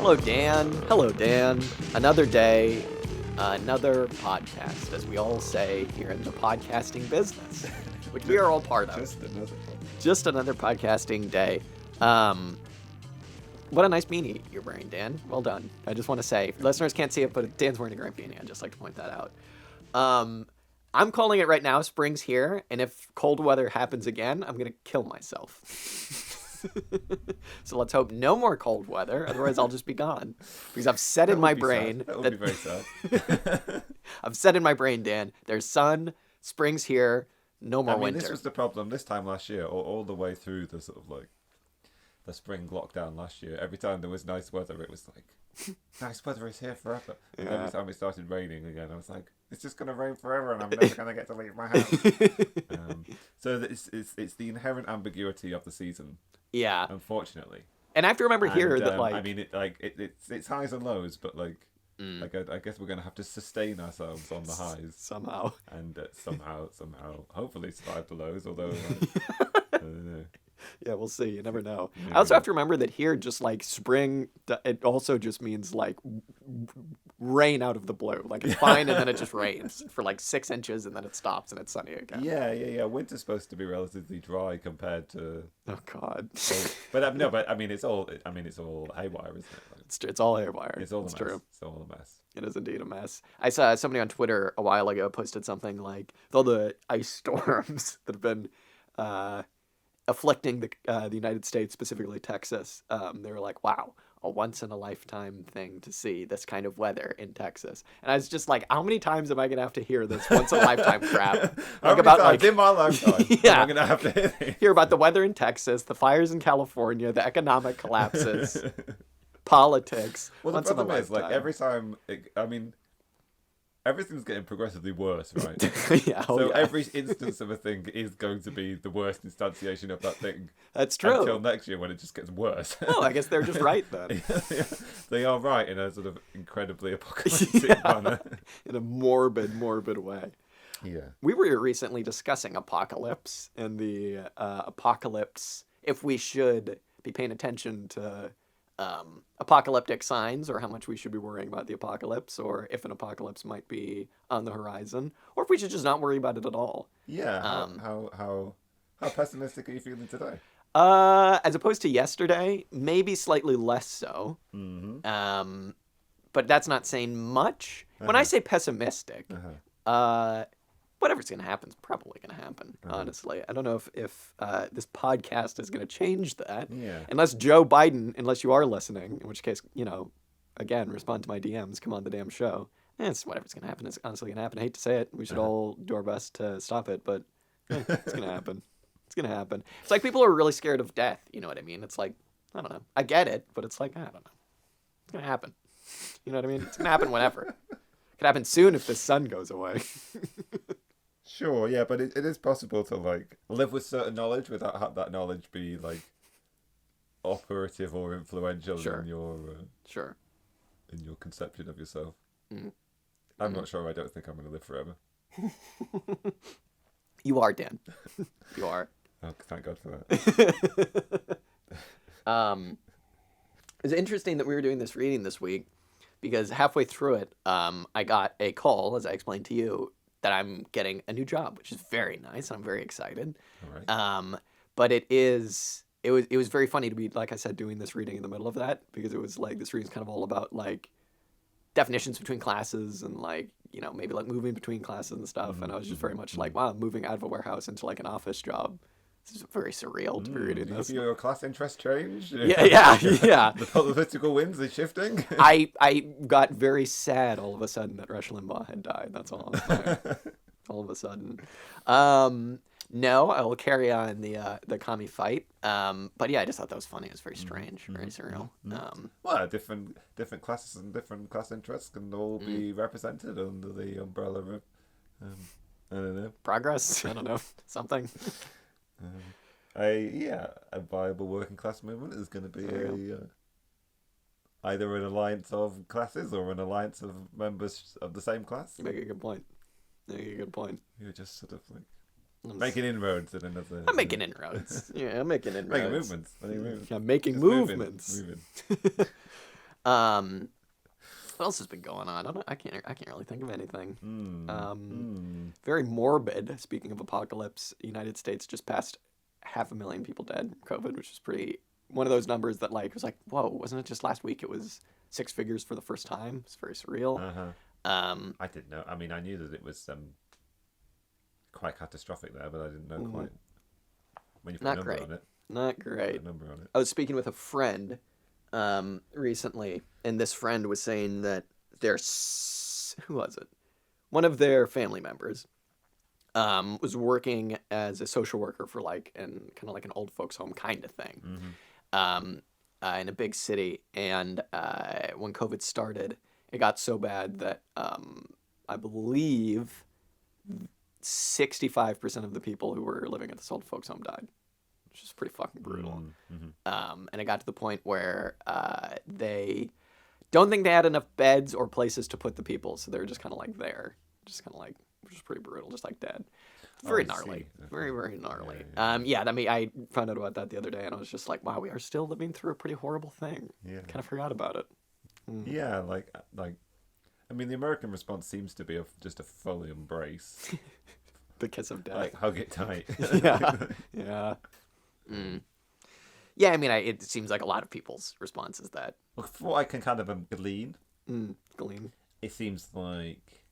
Hello, Dan. Hello, Dan. Another day, another podcast, as we all say here in the podcasting business, which we are all part of. Just another podcasting day. What a nice beanie you're wearing, Dan. Well done. I just want to say, listeners can't see it, but Dan's wearing a great beanie. I'd just like to point that out. I'm calling it right now. Spring's here, and if cold weather happens again, I'm going to kill myself. So let's hope no more cold weather. Otherwise, I'll just be gone. Because I've set in my brain. That would be very sad. I've set in my brain, Dan. There's sun. Spring's here. No more winter. This was the problem this time last year, all the way through the sort of like the spring lockdown last year. Every time there was nice weather, it was like, nice weather is here forever. And every time it started raining again, I was like, it's just going to rain forever and I'm never going to get to leave my house. So it's the inherent ambiguity of the season. Yeah. Unfortunately. And I have to remember here that like... I mean, it's highs and lows, but like... I guess we're going to have to sustain ourselves on the highs. Somehow. And somehow, hopefully survive the lows, although... I don't know. Yeah, we'll see. You never know. I also have to remember that here, just like spring, it also just means like rain out of the blue. Like it's fine, and then it just rains for like 6 inches, and then it stops, and it's sunny again. Yeah. Winter's supposed to be relatively dry compared to. Oh God. But I mean, it's all haywire, isn't it? Like, it's all haywire. It's all a mess. True. It's all a mess. It is indeed a mess. I saw somebody on Twitter a while ago posted something like, with all the ice storms that have been afflicting the United States, specifically Texas, they were like, wow, a once-in-a-lifetime thing to see this kind of weather in Texas. And I was just like, how many times am I going to have to hear this once-in-a-lifetime crap? Like about like in my lifetime, yeah, I'm going to have to hear about the weather in Texas, the fires in California, the economic collapses, politics. Well, the problem is, like, every time, everything's getting progressively worse, right? Yeah. Every instance of a thing is going to be the worst instantiation of that thing. That's true. Until next year when it just gets worse. Oh, I guess they're just right then. Yeah, they are right in a sort of incredibly apocalyptic manner. In a morbid way. Yeah. We were recently discussing apocalypse and the apocalypse, if we should be paying attention to apocalyptic signs, or how much we should be worrying about the apocalypse, or if an apocalypse might be on the horizon, or if we should just not worry about it at all. Yeah. How pessimistic are you feeling today? As opposed to yesterday, maybe slightly less so. Mm-hmm. But that's not saying much. When I say pessimistic, whatever's going to happen is probably going to happen, honestly. I don't know if this podcast is going to change that. Yeah. Unless Joe Biden, unless you are listening, in which case, again, respond to my DMs, come on the damn show. It's whatever's going to happen is honestly going to happen. I hate to say it. We should all do our best to stop it, but it's going to happen. It's going to happen. It's like people are really scared of death. You know what I mean? It's like, I don't know. I get it, but it's like, I don't know. It's going to happen. You know what I mean? It's going to happen whenever. It could happen soon if the sun goes away. Sure, yeah, but it is possible to like live with certain knowledge without that knowledge be like operative or influential in your in your conception of yourself. I'm not sure. I don't think I'm going to live forever. You are, Dan. You are. Oh, thank God for that. It's interesting that we were doing this reading this week because halfway through it, I got a call, as I explained to you, that I'm getting a new job, which is very nice, and I'm very excited. All right. But it was very funny to be, like I said, doing this reading in the middle of that, because it was like this reading's kind of all about like definitions between classes and like, maybe like moving between classes and stuff. And I was just very much like, wow, I'm moving out of a warehouse into like an office job. This is very surreal to be reading this. Do your class interest change? Yeah. The political winds are shifting? I got very sad all of a sudden that Rush Limbaugh had died. That's all I'm saying. All of a sudden. No, I will carry on the commie fight. But yeah, I just thought that was funny. It was very strange, very surreal. Well, different classes and different class interests can all be represented under the umbrella of, I don't know. Progress? I don't know. Something. A viable working class movement is going to be either an alliance of classes or an alliance of members of the same class. You make a good point. You're just sort of like making inroads in another. I'm making inroads. Yeah, I'm making inroads. Making movements. I'm making movements. Moving. What else has been going on? I can't really think of anything. Mm. Very morbid. Speaking of apocalypse, the United States just passed 500,000 people dead from COVID, which is pretty one of those numbers that like was like, whoa, wasn't it just last week? It was six figures for the first time. It's very surreal. Uh-huh. Um, I didn't know. I mean, I knew that it was quite catastrophic there, but I didn't know quite when you put a not number great. on it. Not Put great. a number on it. I was speaking with a friend recently, and this friend was saying that who was it? One of their family members was working as a social worker for like kind of like an old folks home kind of thing, in a big city. And when COVID started, it got so bad that I believe 65% of the people who were living at this old folks home died, which is pretty fucking brutal. And it got to the point where they don't think they had enough beds or places to put the people, so they were just kind of like there, just kind of like, which is pretty brutal, just like dead. Very gnarly, very very gnarly. Yeah. I mean, I found out about that the other day, and I was just like, wow, we are still living through a pretty horrible thing. Yeah. Kind of forgot about it. Yeah, like, I mean, the American response seems to be just a full embrace. The kiss of death. Like, hug it tight. Yeah. Yeah, I mean, it seems like a lot of people's response is that. Well, from what I can kind of glean, Glean. it seems like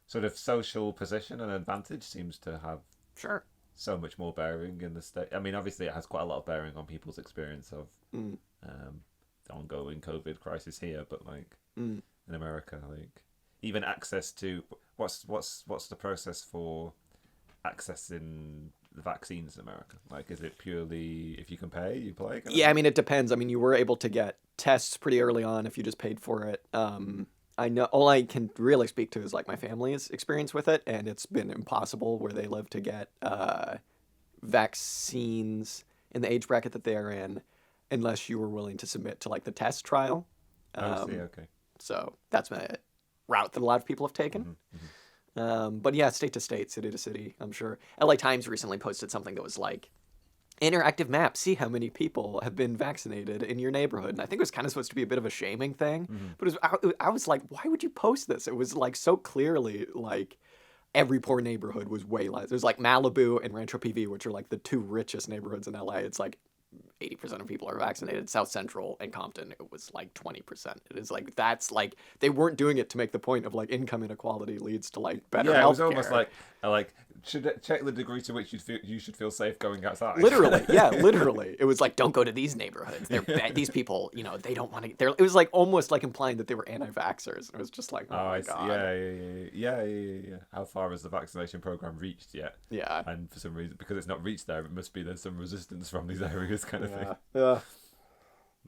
sort of social position and advantage seems to have Sure. so much more bearing in the state. I mean, obviously, it has quite a lot of bearing on people's experience of the ongoing COVID crisis here, but like in America, like even access to what's the process for accessing the vaccines in America? Like, is it purely if you can pay, you play? Yeah, I mean, it depends. I mean, you were able to get tests pretty early on if you just paid for it. I know all I can really speak to is like my family's experience with it, and it's been impossible where they live to get vaccines in the age bracket that they are in, unless you were willing to submit to like the test trial. I see. Okay. So that's a route that a lot of people have taken. But yeah, state to state, city to city, I'm sure. LA Times recently posted something that was like, interactive map, see how many people have been vaccinated in your neighborhood. And I think it was kind of supposed to be a bit of a shaming thing. But I was like, why would you post this? It was like so clearly like every poor neighborhood was way less. There's like Malibu and Rancho PV, which are like the two richest neighborhoods in LA. It's like 80% of people are vaccinated. South Central and Compton, it was like 20%. It is like, that's like, they weren't doing it to make the point of like income inequality leads to like better healthcare. Yeah, it was almost like should check the degree to which you should feel safe going outside. Literally, yeah, literally. It was like, don't go to these neighborhoods. These people, you know, they don't want to. It was like almost like implying that they were anti-vaxxers. It was just like, oh my God. Yeah. How far has the vaccination program reached yet? Yeah. And for some reason, because it's not reached there, it must be there's some resistance from these areas, kind of thing. Yeah.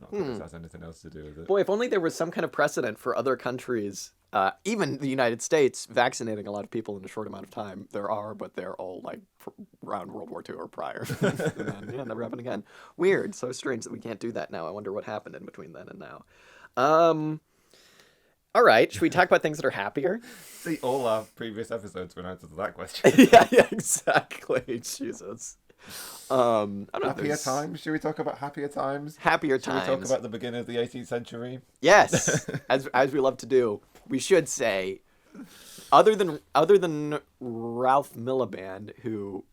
Not that this has anything else to do with it. Boy, if only there was some kind of precedent for other countries, even the United States, vaccinating a lot of people in a short amount of time. There are, but they're all like around World War II or prior. And then, yeah, never happened again. Weird. So strange that we can't do that now. I wonder what happened in between then and now. All right. Should we talk about things that are happier? See, all our previous episodes were answers to that question. yeah, exactly. Jesus. I don't know happier times? Should we talk about happier times? Happier times. Should we talk about the beginning of the 18th century? Yes, as we love to do. We should say, other than Ralph Miliband, who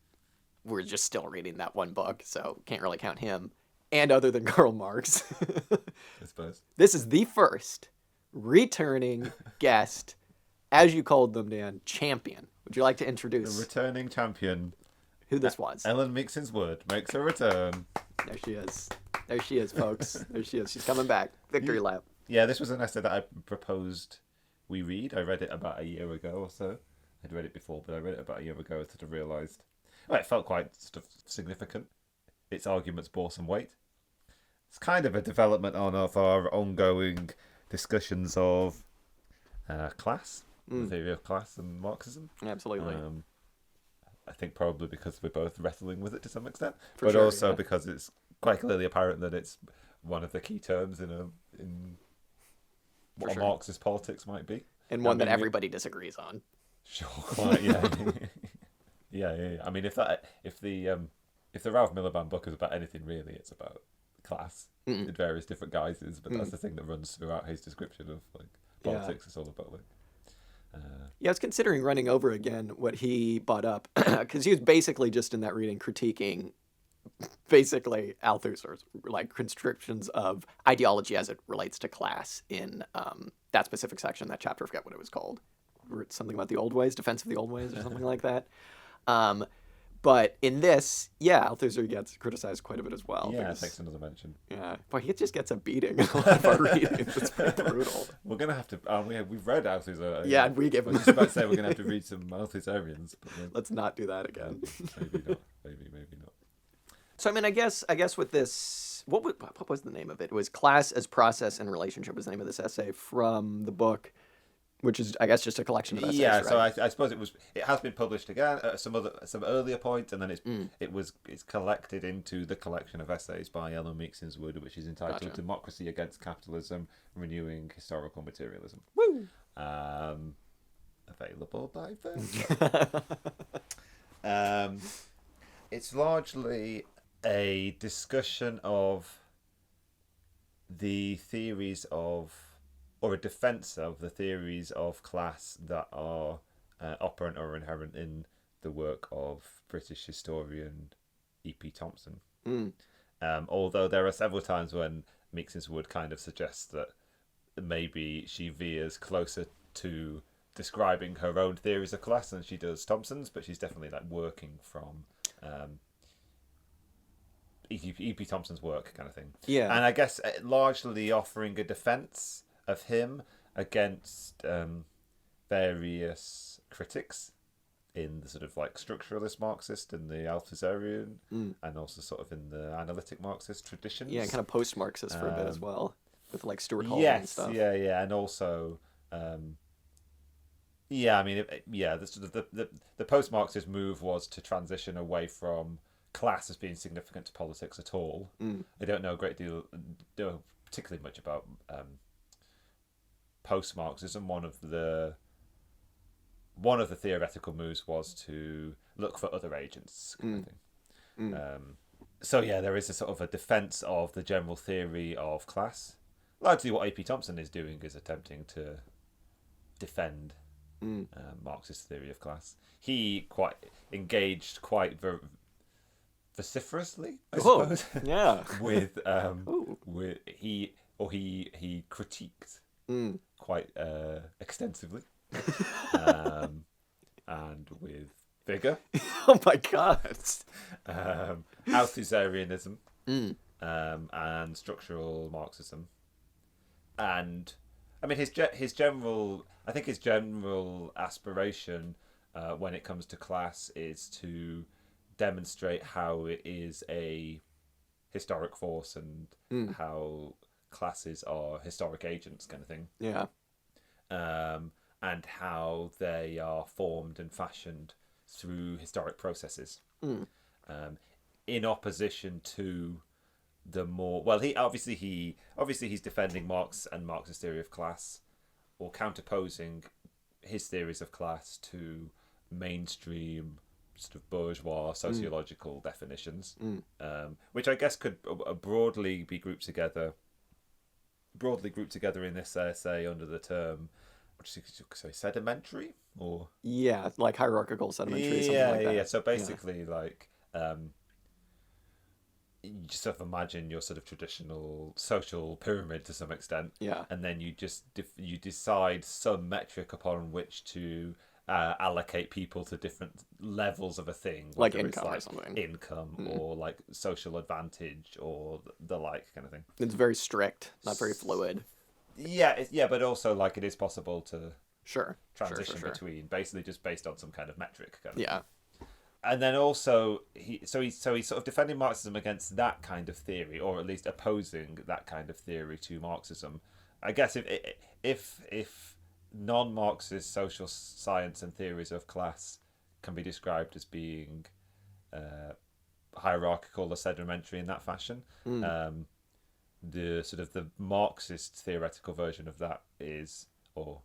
we're just still reading that one book, so can't really count him, and other than Karl Marx, I suppose this is the first returning guest, as you called them, Dan, champion. Would you like to introduce the returning champion? Who this was? Ellen Meiksins Wood makes a return. There she is. There she is, folks. There she is. She's coming back. Victory lap. Yeah, this was an essay that I proposed we read. I read it about a year ago or so. I'd read it before, but I read it about a year ago and sort of realised, well, it felt quite sort of significant. Its arguments bore some weight. It's kind of a development of our ongoing discussions of class, the theory of class and Marxism. Absolutely. I think probably because we're both wrestling with it to some extent, For but sure, also yeah. because it's quite clearly apparent that it's one of the key terms in what sure. a Marxist politics might be, And one that everybody disagrees on. Sure, quite, yeah. yeah. I mean, if the Ralph Miliband book is about anything really, it's about class in various different guises, but that's the thing that runs throughout his description of like politics. It's all about like. Yeah, I was considering running over again what he brought up because he was basically just in that reading critiquing basically Althusser's like conscriptions of ideology as it relates to class in that specific section, that chapter. I forget what it was called. Something about the old ways, defense of the old ways, or something like that. But in this, Althusser gets criticized quite a bit as well. Yeah, because, it takes another mention. Yeah, but he just gets a beating in a lot of our readings. It's pretty brutal. We're gonna have to. We've read Althusser. Yeah, we give. I was just about to say we're gonna have to read some Althusserians. But let's not do that again. Maybe not. Maybe not. So I mean, I guess with this, what was the name of it? It was "Class as Process and Relationship" was the name of this essay from the book, which is, I guess, just a collection of essays. Yeah, right? so I suppose it has been published again at some earlier point, and then it's collected into the collection of essays by Meiksins Wood, which is entitled "Democracy Against Capitalism: Renewing Historical Materialism." Woo! Available by it's largely a discussion of the theories of, or a defense of the theories of class that are operant or inherent in the work of British historian E.P. Thompson. Although there are several times when Meiksins Wood kind of suggests that maybe she veers closer to describing her own theories of class than she does Thompson's, but she's definitely like working from E.P. Thompson's work kind of thing. Yeah. And I guess largely offering a defense of him against various critics in the sort of like structuralist Marxist and the Althusserian, and also sort of in the analytic Marxist traditions. Yeah, kind of post-Marxist for a bit as well, with like Stuart Hall and stuff. Yeah, and also, I mean, the sort of the post-Marxist move was to transition away from class as being significant to politics at all. I don't know a great deal, particularly much about post-Marxism. One of the theoretical moves was to look for other agents, kind of thing. So there is a sort of a defense of the general theory of class. Largely, what A.P. Thompson is doing is attempting to defend Marxist theory of class. He engaged quite vociferously, I suppose. Yeah. with he critiqued quite extensively, and with vigor. Oh my God. Althusserianism and structural Marxism, and I mean his general aspiration when it comes to class is to demonstrate how it is a historic force and how classes are historic agents, kind of thing. Yeah. And how they are formed and fashioned through historic processes. In opposition to the more he's defending Marx and Marxist theory of class, or counterposing his theories of class to mainstream sort of bourgeois sociological definitions, which I guess could broadly be grouped together in this essay under the term, what you could say, sedimentary, or like hierarchical sedimentary, something like that. Yeah. So basically, like, you just sort of imagine your sort of traditional social pyramid to some extent, and then you just you decide some metric upon which to allocate people to different levels of a thing, like income or something, or like social advantage or the like, kind of thing. It's very strict, not very fluid. But also like it is possible to transition between, basically just based on some kind of metric. Kind of thing. And then also he's sort of defending Marxism against that kind of theory, or at least opposing that kind of theory to Marxism. I guess if non-Marxist social science and theories of class can be described as being hierarchical or sedimentary in that fashion, the sort of the Marxist theoretical version of that is, or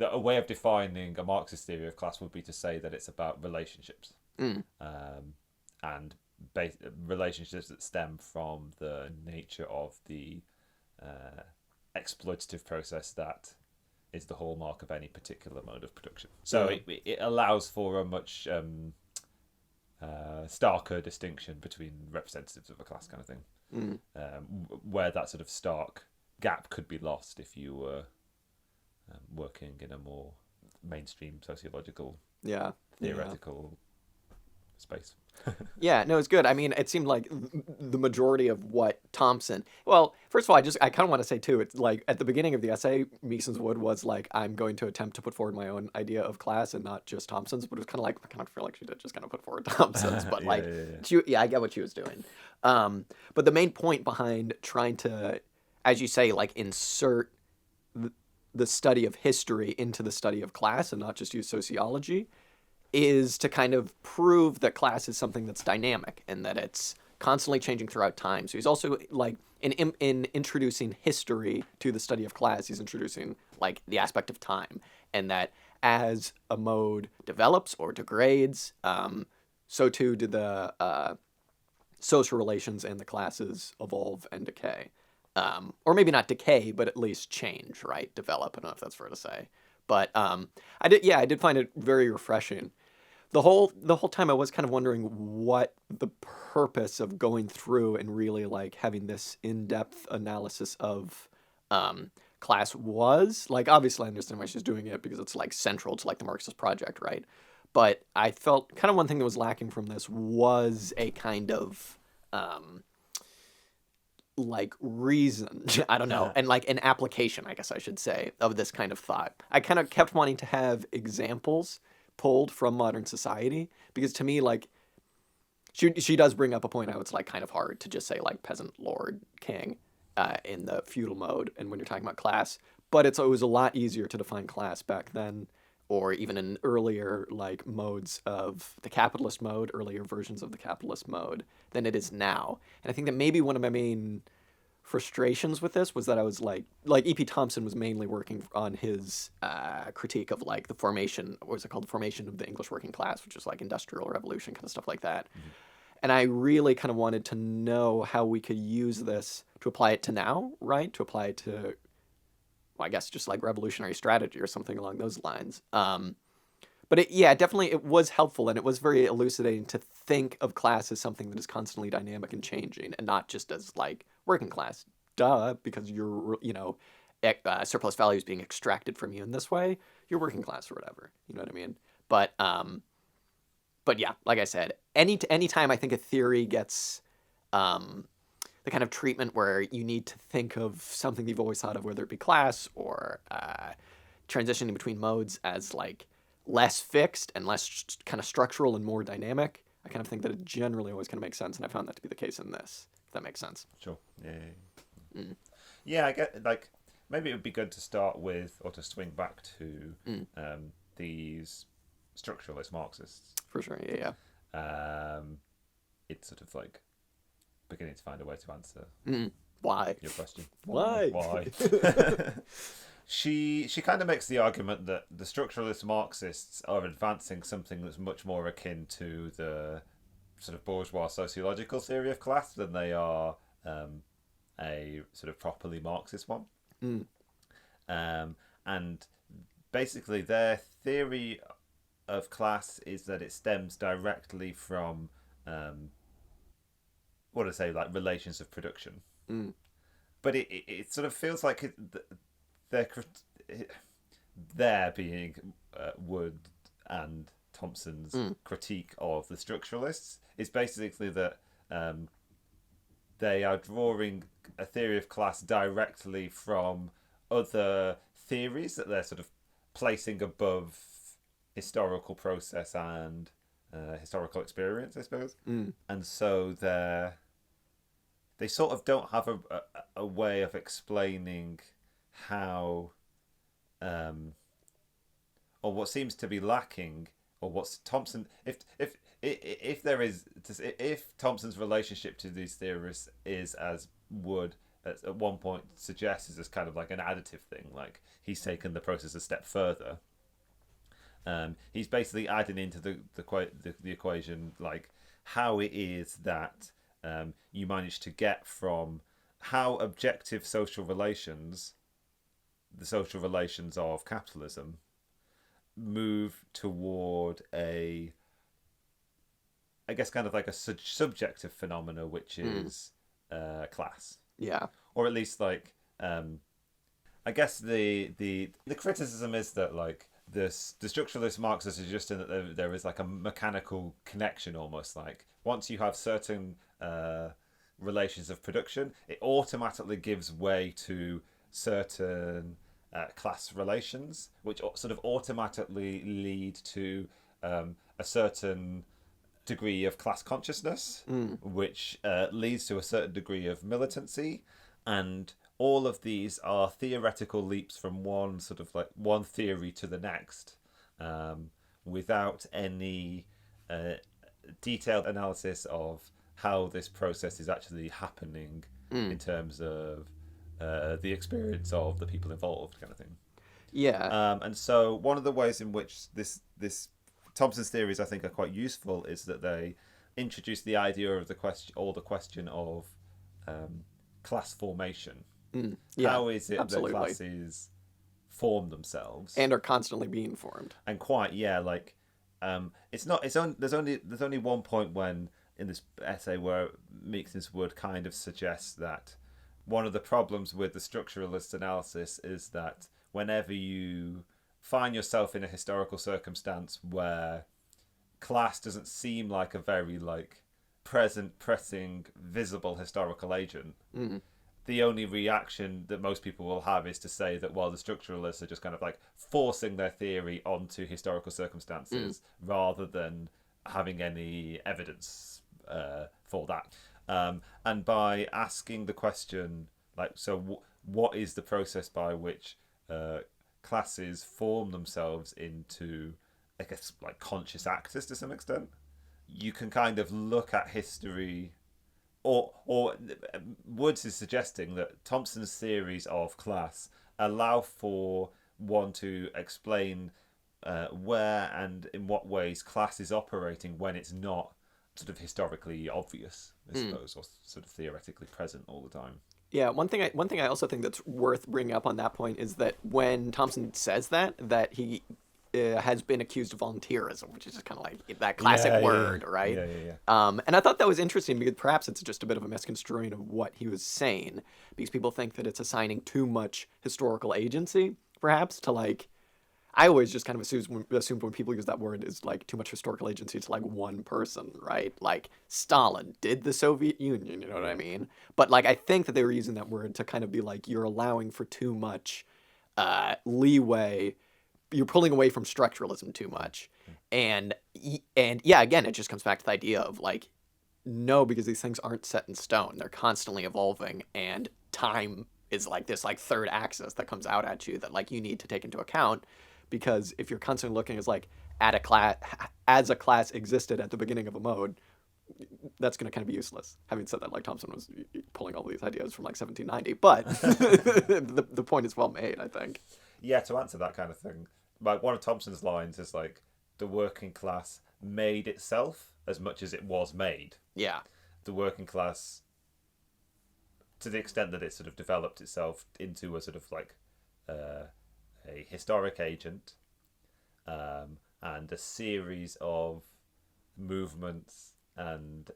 a way of defining a Marxist theory of class would be to say that it's about relationships, and relationships that stem from the nature of the exploitative process that is the hallmark of any particular mode of production. So it allows for a much starker distinction between representatives of a class kind of thing, where that sort of stark gap could be lost if you were working in a more mainstream sociological, theoretical space. Yeah, no, it's good. I mean, it seemed like the majority of what Thompson. Well, first of all, I kind of want to say too. It's like at the beginning of the essay, Meiksins Wood was like, "I'm going to attempt to put forward my own idea of class and not just Thompson's." But it was kind of like I kind of feel like she did just kind of put forward Thompson's, but I get what she was doing. But the main point behind trying to, as you say, like insert the study of history into the study of class and not just use sociology, is to kind of prove that class is something that's dynamic and that it's constantly changing throughout time. So he's also like in introducing history to the study of class, he's introducing like the aspect of time, and that as a mode develops or degrades, so too do the social relations and the classes evolve and decay. Or maybe not decay, but at least change, right? Develop. I don't know if that's fair to say. But I did find it very refreshing. The whole time I was kind of wondering what the purpose of going through and really like having this in-depth analysis of class was. Like, obviously I understand why she's doing it because it's like central to like the Marxist project, right? But I felt kind of one thing that was lacking from this was a kind of like reason, I don't know, and like an application, I guess I should say, of this kind of thought. I kind of kept wanting to have examples pulled from modern society because to me, like, she does bring up a point how it's like kind of hard to just say like peasant, lord, king in the feudal mode and when you're talking about class, but it was a lot easier to define class back then, or even in earlier like modes of the capitalist mode, earlier versions of the capitalist mode than it is now. And I think that maybe one of my main frustrations with this was that I was like E.P. Thompson was mainly working on his critique of like the formation, what was it called? The formation of the English working class, which is like industrial revolution kind of stuff like that. Mm-hmm. And I really kind of wanted to know how we could use this to apply it to now, right? To apply it to, well, I guess just like revolutionary strategy or something along those lines. But it was helpful, and it was very elucidating to think of class as something that is constantly dynamic and changing, and not just as like working class. Duh, because you're, surplus value is being extracted from you in this way. You're working class or whatever. You know what I mean? But yeah, like I said, any time I think a theory gets the kind of treatment where you need to think of something you've always thought of, whether it be class or transitioning between modes as like less fixed and less kind of structural and more dynamic, I kind of think that it generally always kind of makes sense, and I found that to be the case in this, if that makes sense. Sure. Yeah. Yeah, I get, like, maybe it would be good to start with, or to swing back to these structuralist Marxists. For sure, yeah. It's sort of like beginning to find a way to answer why your question. Why? She kind of makes the argument that the structuralist Marxists are advancing something that's much more akin to the sort of bourgeois sociological theory of class than they are a sort of properly Marxist one. And basically their theory of class is that it stems directly from relations of production. But it sort of feels like they're being Wood and Thompson's critique of the structuralists is basically that they are drawing a theory of class directly from other theories that they're sort of placing above historical process and historical experience, I suppose. And so they sort of don't have a way of explaining how or what seems to be lacking, or what's Thompson, if Thompson's relationship to these theorists is, as Wood at one point suggests, is as kind of like an additive thing, like he's taken the process a step further. He's basically adding into the equation like how it is that you manage to get from how objective social relations, the social relations of capitalism, move toward a, I guess, kind of like a subjective phenomena, which is class. Yeah. Or at least like, I guess the criticism is that like the structuralist Marxists are just in that there is like a mechanical connection, almost like once you have certain relations of production, it automatically gives way to certain class relations, which sort of automatically lead to a certain degree of class consciousness, which leads to a certain degree of militancy, and all of these are theoretical leaps from one sort of like one theory to the next, without any detailed analysis of how this process is actually happening in terms of the experience of the people involved, kind of thing. Yeah. And so one of the ways in which this Thompson's theories, I think, are quite useful is that they introduce the idea of the question of class formation. Yeah. How is it absolutely. that classes form themselves and are constantly being formed? And quite, yeah, like it's not. There's only one point when in this essay where Meiksins Wood kind of suggests that one of the problems with the structuralist analysis is that whenever you find yourself in a historical circumstance where class doesn't seem like a very like present, pressing, visible historical agent, the only reaction that most people will have is to say that, well, the structuralists are just kind of like forcing their theory onto historical circumstances rather than having any evidence for that. And by asking the question, like, so what is the process by which classes form themselves into, I guess, like conscious actors to some extent, you can kind of look at history, or Woods is suggesting that Thompson's theories of class allow for one to explain where and in what ways class is operating when it's not sort of historically obvious, I suppose, or sort of theoretically present all the time. Yeah, one thing I also think that's worth bringing up on that point is that when Thompson says that he has been accused of volunteerism, which is just kind of like that classic word, right? Yeah. And I thought that was interesting because perhaps it's just a bit of a misconstruing of what he was saying, because people think that it's assigning too much historical agency, perhaps, to like. I always just kind of assumed when people use that word is like too much historical agency to like one person, right? Like Stalin did the Soviet Union, you know what I mean? But like I think that they were using that word to kind of be like you're allowing for too much leeway, you're pulling away from structuralism too much, and yeah, again, it just comes back to the idea of like no, because these things aren't set in stone; they're constantly evolving, and time is like this like third axis that comes out at you that like you need to take into account. Because if you're constantly looking as like at a class as a class existed at the beginning of a mode, that's going to kind of be useless. Having said that, like Thompson was pulling all these ideas from like 1790, but the point is well made, I think. Yeah, to answer that kind of thing, like one of Thompson's lines is like the working class made itself as much as it was made. Yeah. The working class, to the extent that it sort of developed itself into a sort of like a historic agent, and a series of movements and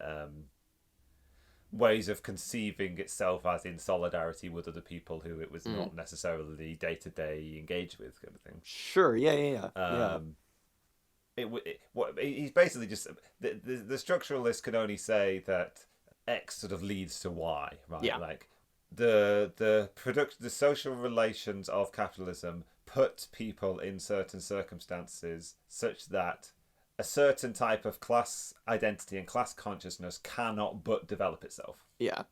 ways of conceiving itself as in solidarity with other people who it was not necessarily day-to-day engaged with, kind of thing. Sure, yeah. He's basically just the structuralist can only say that X sort of leads to Y, right? Yeah. Like the social relations of capitalism put people in certain circumstances such that a certain type of class identity and class consciousness cannot but develop itself. Yeah.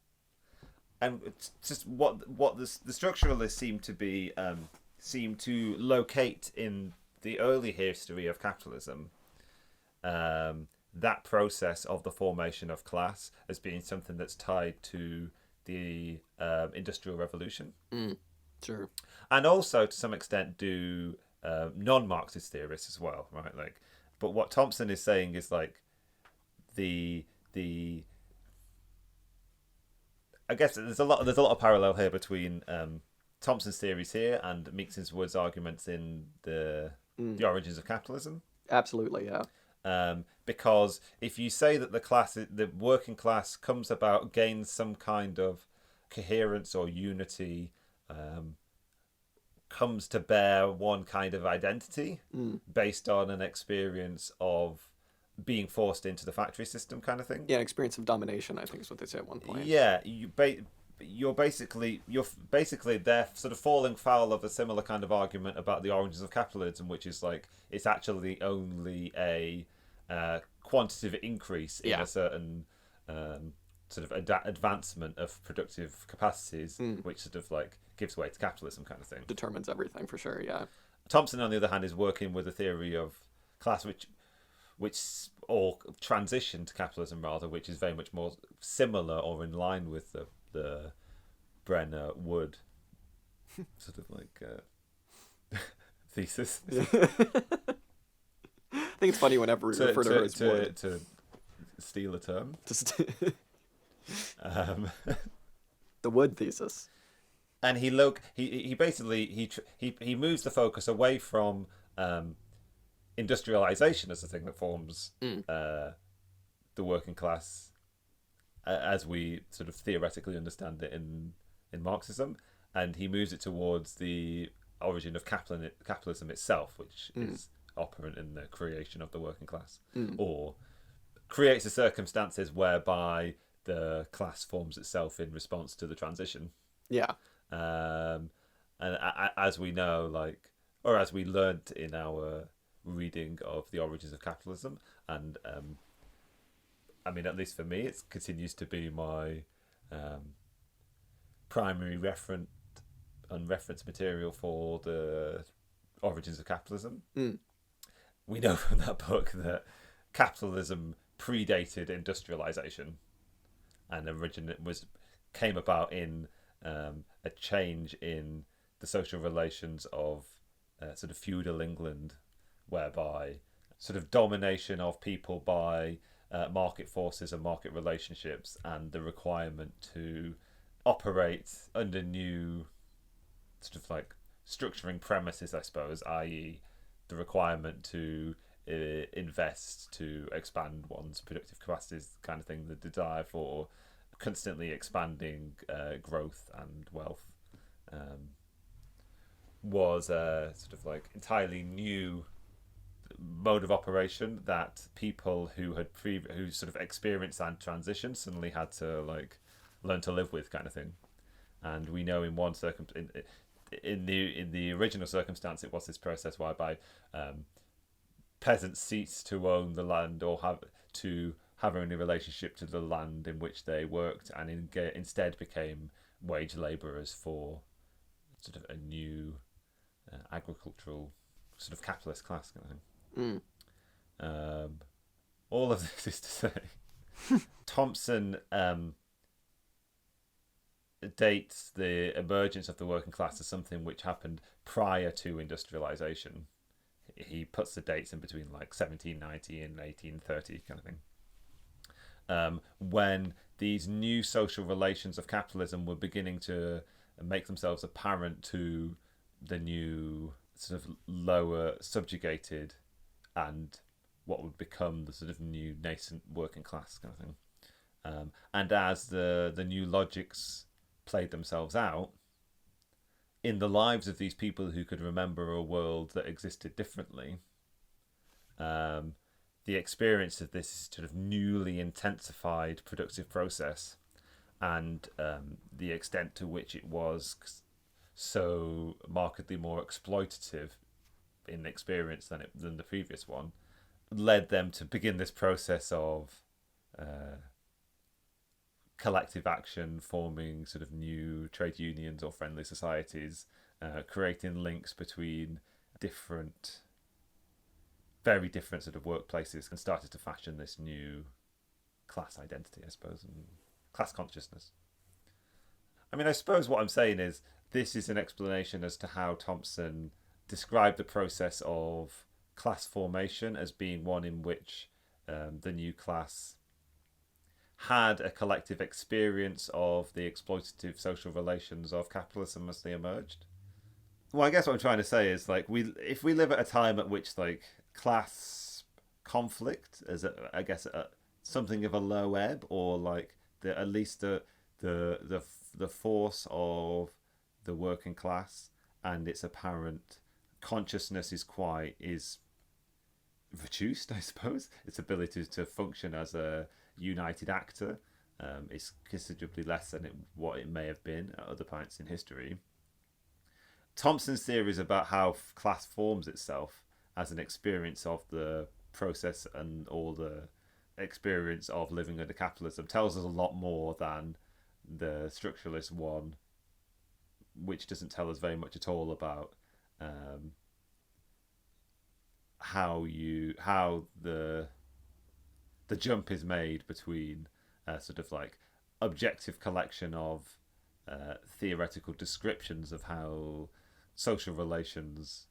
And it's just what the structuralists seem to locate in the early history of capitalism, that process of the formation of class as being something that's tied to the Industrial Revolution. Sure. And also, to some extent, do non-Marxist theorists as well, right? Like, but what Thompson is saying is like the I guess there's a lot of parallel here between Thompson's theories here and Meiksins Wood's arguments in the Origins of Capitalism. Absolutely, yeah. Because if you say that the working class comes about, gains some kind of coherence or unity, comes to bear one kind of identity based on an experience of being forced into the factory system, kind of thing. Yeah, an experience of domination, I think is what they say at one point. Yeah, you're basically they're sort of falling foul of a similar kind of argument about the origins of capitalism, which is like it's actually only a quantitative increase in a certain sort of advancement of productive capacities, which sort of like gives way to capitalism, kind of thing. Determines everything for sure. Yeah. Thompson, on the other hand, is working with a theory of class, which or transition to capitalism rather, which is very much more similar or in line with the Brenner Wood sort of like thesis. Yeah. I think it's funny whenever we refer to her as Wood. To steal a term. The Wood thesis. And he basically he moves the focus away from industrialization as the thing that forms the working class as we sort of theoretically understand it in Marxism, and he moves it towards the origin of capitalism itself, which is operant in the creation of the working class, or creates the circumstances whereby the class forms itself in response to the transition. Yeah. And as we know, like, or as we learned in our reading of the origins of capitalism, and I mean, at least for me, it continues to be my primary reference material for the origins of capitalism. We know from that book that capitalism predated industrialization, and came about in a change in the social relations of sort of feudal England, whereby sort of domination of people by market forces and market relationships, and the requirement to operate under new sort of like structuring premises, I suppose, i.e. the requirement to invest to expand one's productive capacities, kind of thing, the desire for constantly expanding growth and wealth, was a sort of like entirely new mode of operation that people who sort of experienced that transition suddenly had to like learn to live with, kind of thing. And we know in one in the original circumstance, it was this process whereby peasants ceased to own the land or have any relationship to the land in which they worked, and instead became wage labourers for sort of a new agricultural sort of capitalist class, kind of thing. All of this is to say, Thompson dates the emergence of the working class as something which happened prior to industrialization. He puts the dates in between like 1790 and 1830, kind of thing. When these new social relations of capitalism were beginning to make themselves apparent to the new sort of lower subjugated and what would become the sort of new nascent working class, kind of thing. And as the new logics played themselves out in the lives of these people who could remember a world that existed differently, the experience of this sort of newly intensified productive process, and the extent to which it was so markedly more exploitative in experience than the previous one, led them to begin this process of collective action, forming sort of new trade unions or friendly societies, creating links between very different sort of workplaces, and started to fashion this new class identity, I suppose, and class consciousness. I mean, I suppose what I'm saying is this is an explanation as to how Thompson described the process of class formation as being one in which the new class had a collective experience of the exploitative social relations of capitalism as they emerged. Well, I guess what I'm trying to say is like if we live at a time at which like class conflict is something of a low ebb, or like at least the force of the working class and its apparent consciousness is reduced, I suppose. Its ability to function as a united actor is considerably less than what it may have been at other points in history. Thompson's theories about how class forms itself as an experience of the process and all the experience of living under capitalism tells us a lot more than the structuralist one, which doesn't tell us very much at all about how the jump is made between sort of like objective collection of theoretical descriptions of how social relations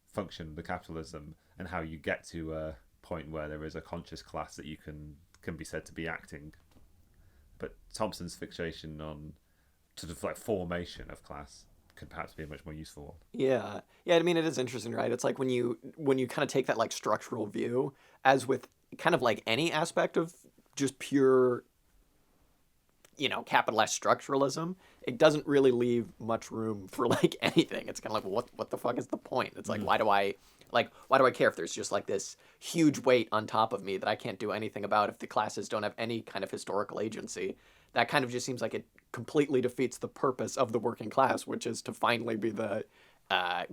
function in the capitalism, and how you get to a point where there is a conscious class that you can be said to be acting. But Thompson's fixation on sort of like formation of class could perhaps be a much more useful one. Yeah. Yeah, I mean, it is interesting, right? It's like when you kind of take that like structural view, as with kind of like any aspect of just pure, capitalist structuralism, it doesn't really leave much room for like anything. It's kind of like, well, what the fuck is the point? It's like, why do I care if there's just like this huge weight on top of me that I can't do anything about if the classes don't have any kind of historical agency? That kind of just seems like it completely defeats the purpose of the working class, which is to finally be the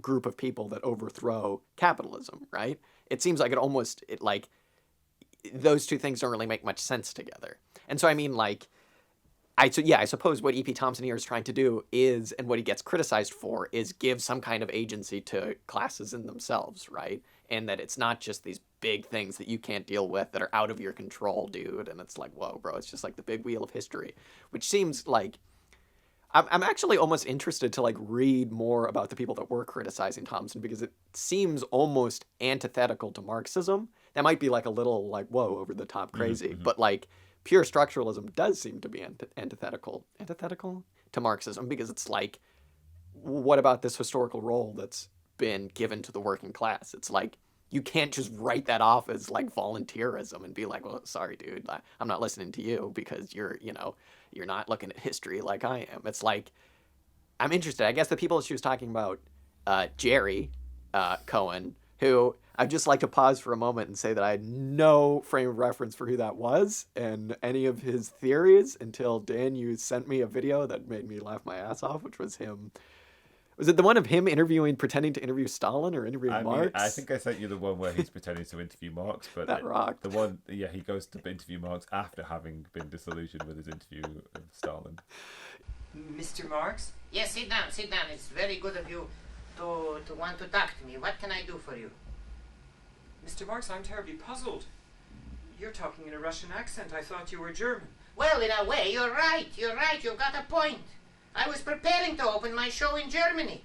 group of people that overthrow capitalism, right? It seems like those two things don't really make much sense together. And so, I mean, like, I suppose what E.P. Thompson here is trying to do is, and what he gets criticized for, is give some kind of agency to classes in themselves, right? And that it's not just these big things that you can't deal with that are out of your control, dude. And it's like, whoa, bro, it's just like the big wheel of history, which seems like I'm actually almost interested to like read more about the people that were criticizing Thompson, because it seems almost antithetical to Marxism. That might be like a little like, whoa, over the top crazy, but like pure structuralism does seem to be antithetical to Marxism, because it's like, what about this historical role that's been given to the working class? It's like, you can't just write that off as like volunteerism and be like, well, sorry, dude, I'm not listening to you because you're not looking at history like I am. It's like, I'm interested. I guess the people she was talking about, Jerry Cohen, who I'd just like to pause for a moment and say that I had no frame of reference for who that was and any of his theories until Dan, you sent me a video that made me laugh my ass off, which was him. Was it the one of him pretending to interview Stalin or interviewing Marx? I think I sent you the one where he's pretending to interview Marx, but that rocked. The one, he goes to interview Marx after having been disillusioned with his interview of Stalin. Mr. Marx? Yes, sit down. It's very good of you to want to talk to me. What can I do for you? Mr. Marx, I'm terribly puzzled. You're talking in a Russian accent. I thought you were German. Well, in a way, you're right. You've got a point. I was preparing to open my show in Germany.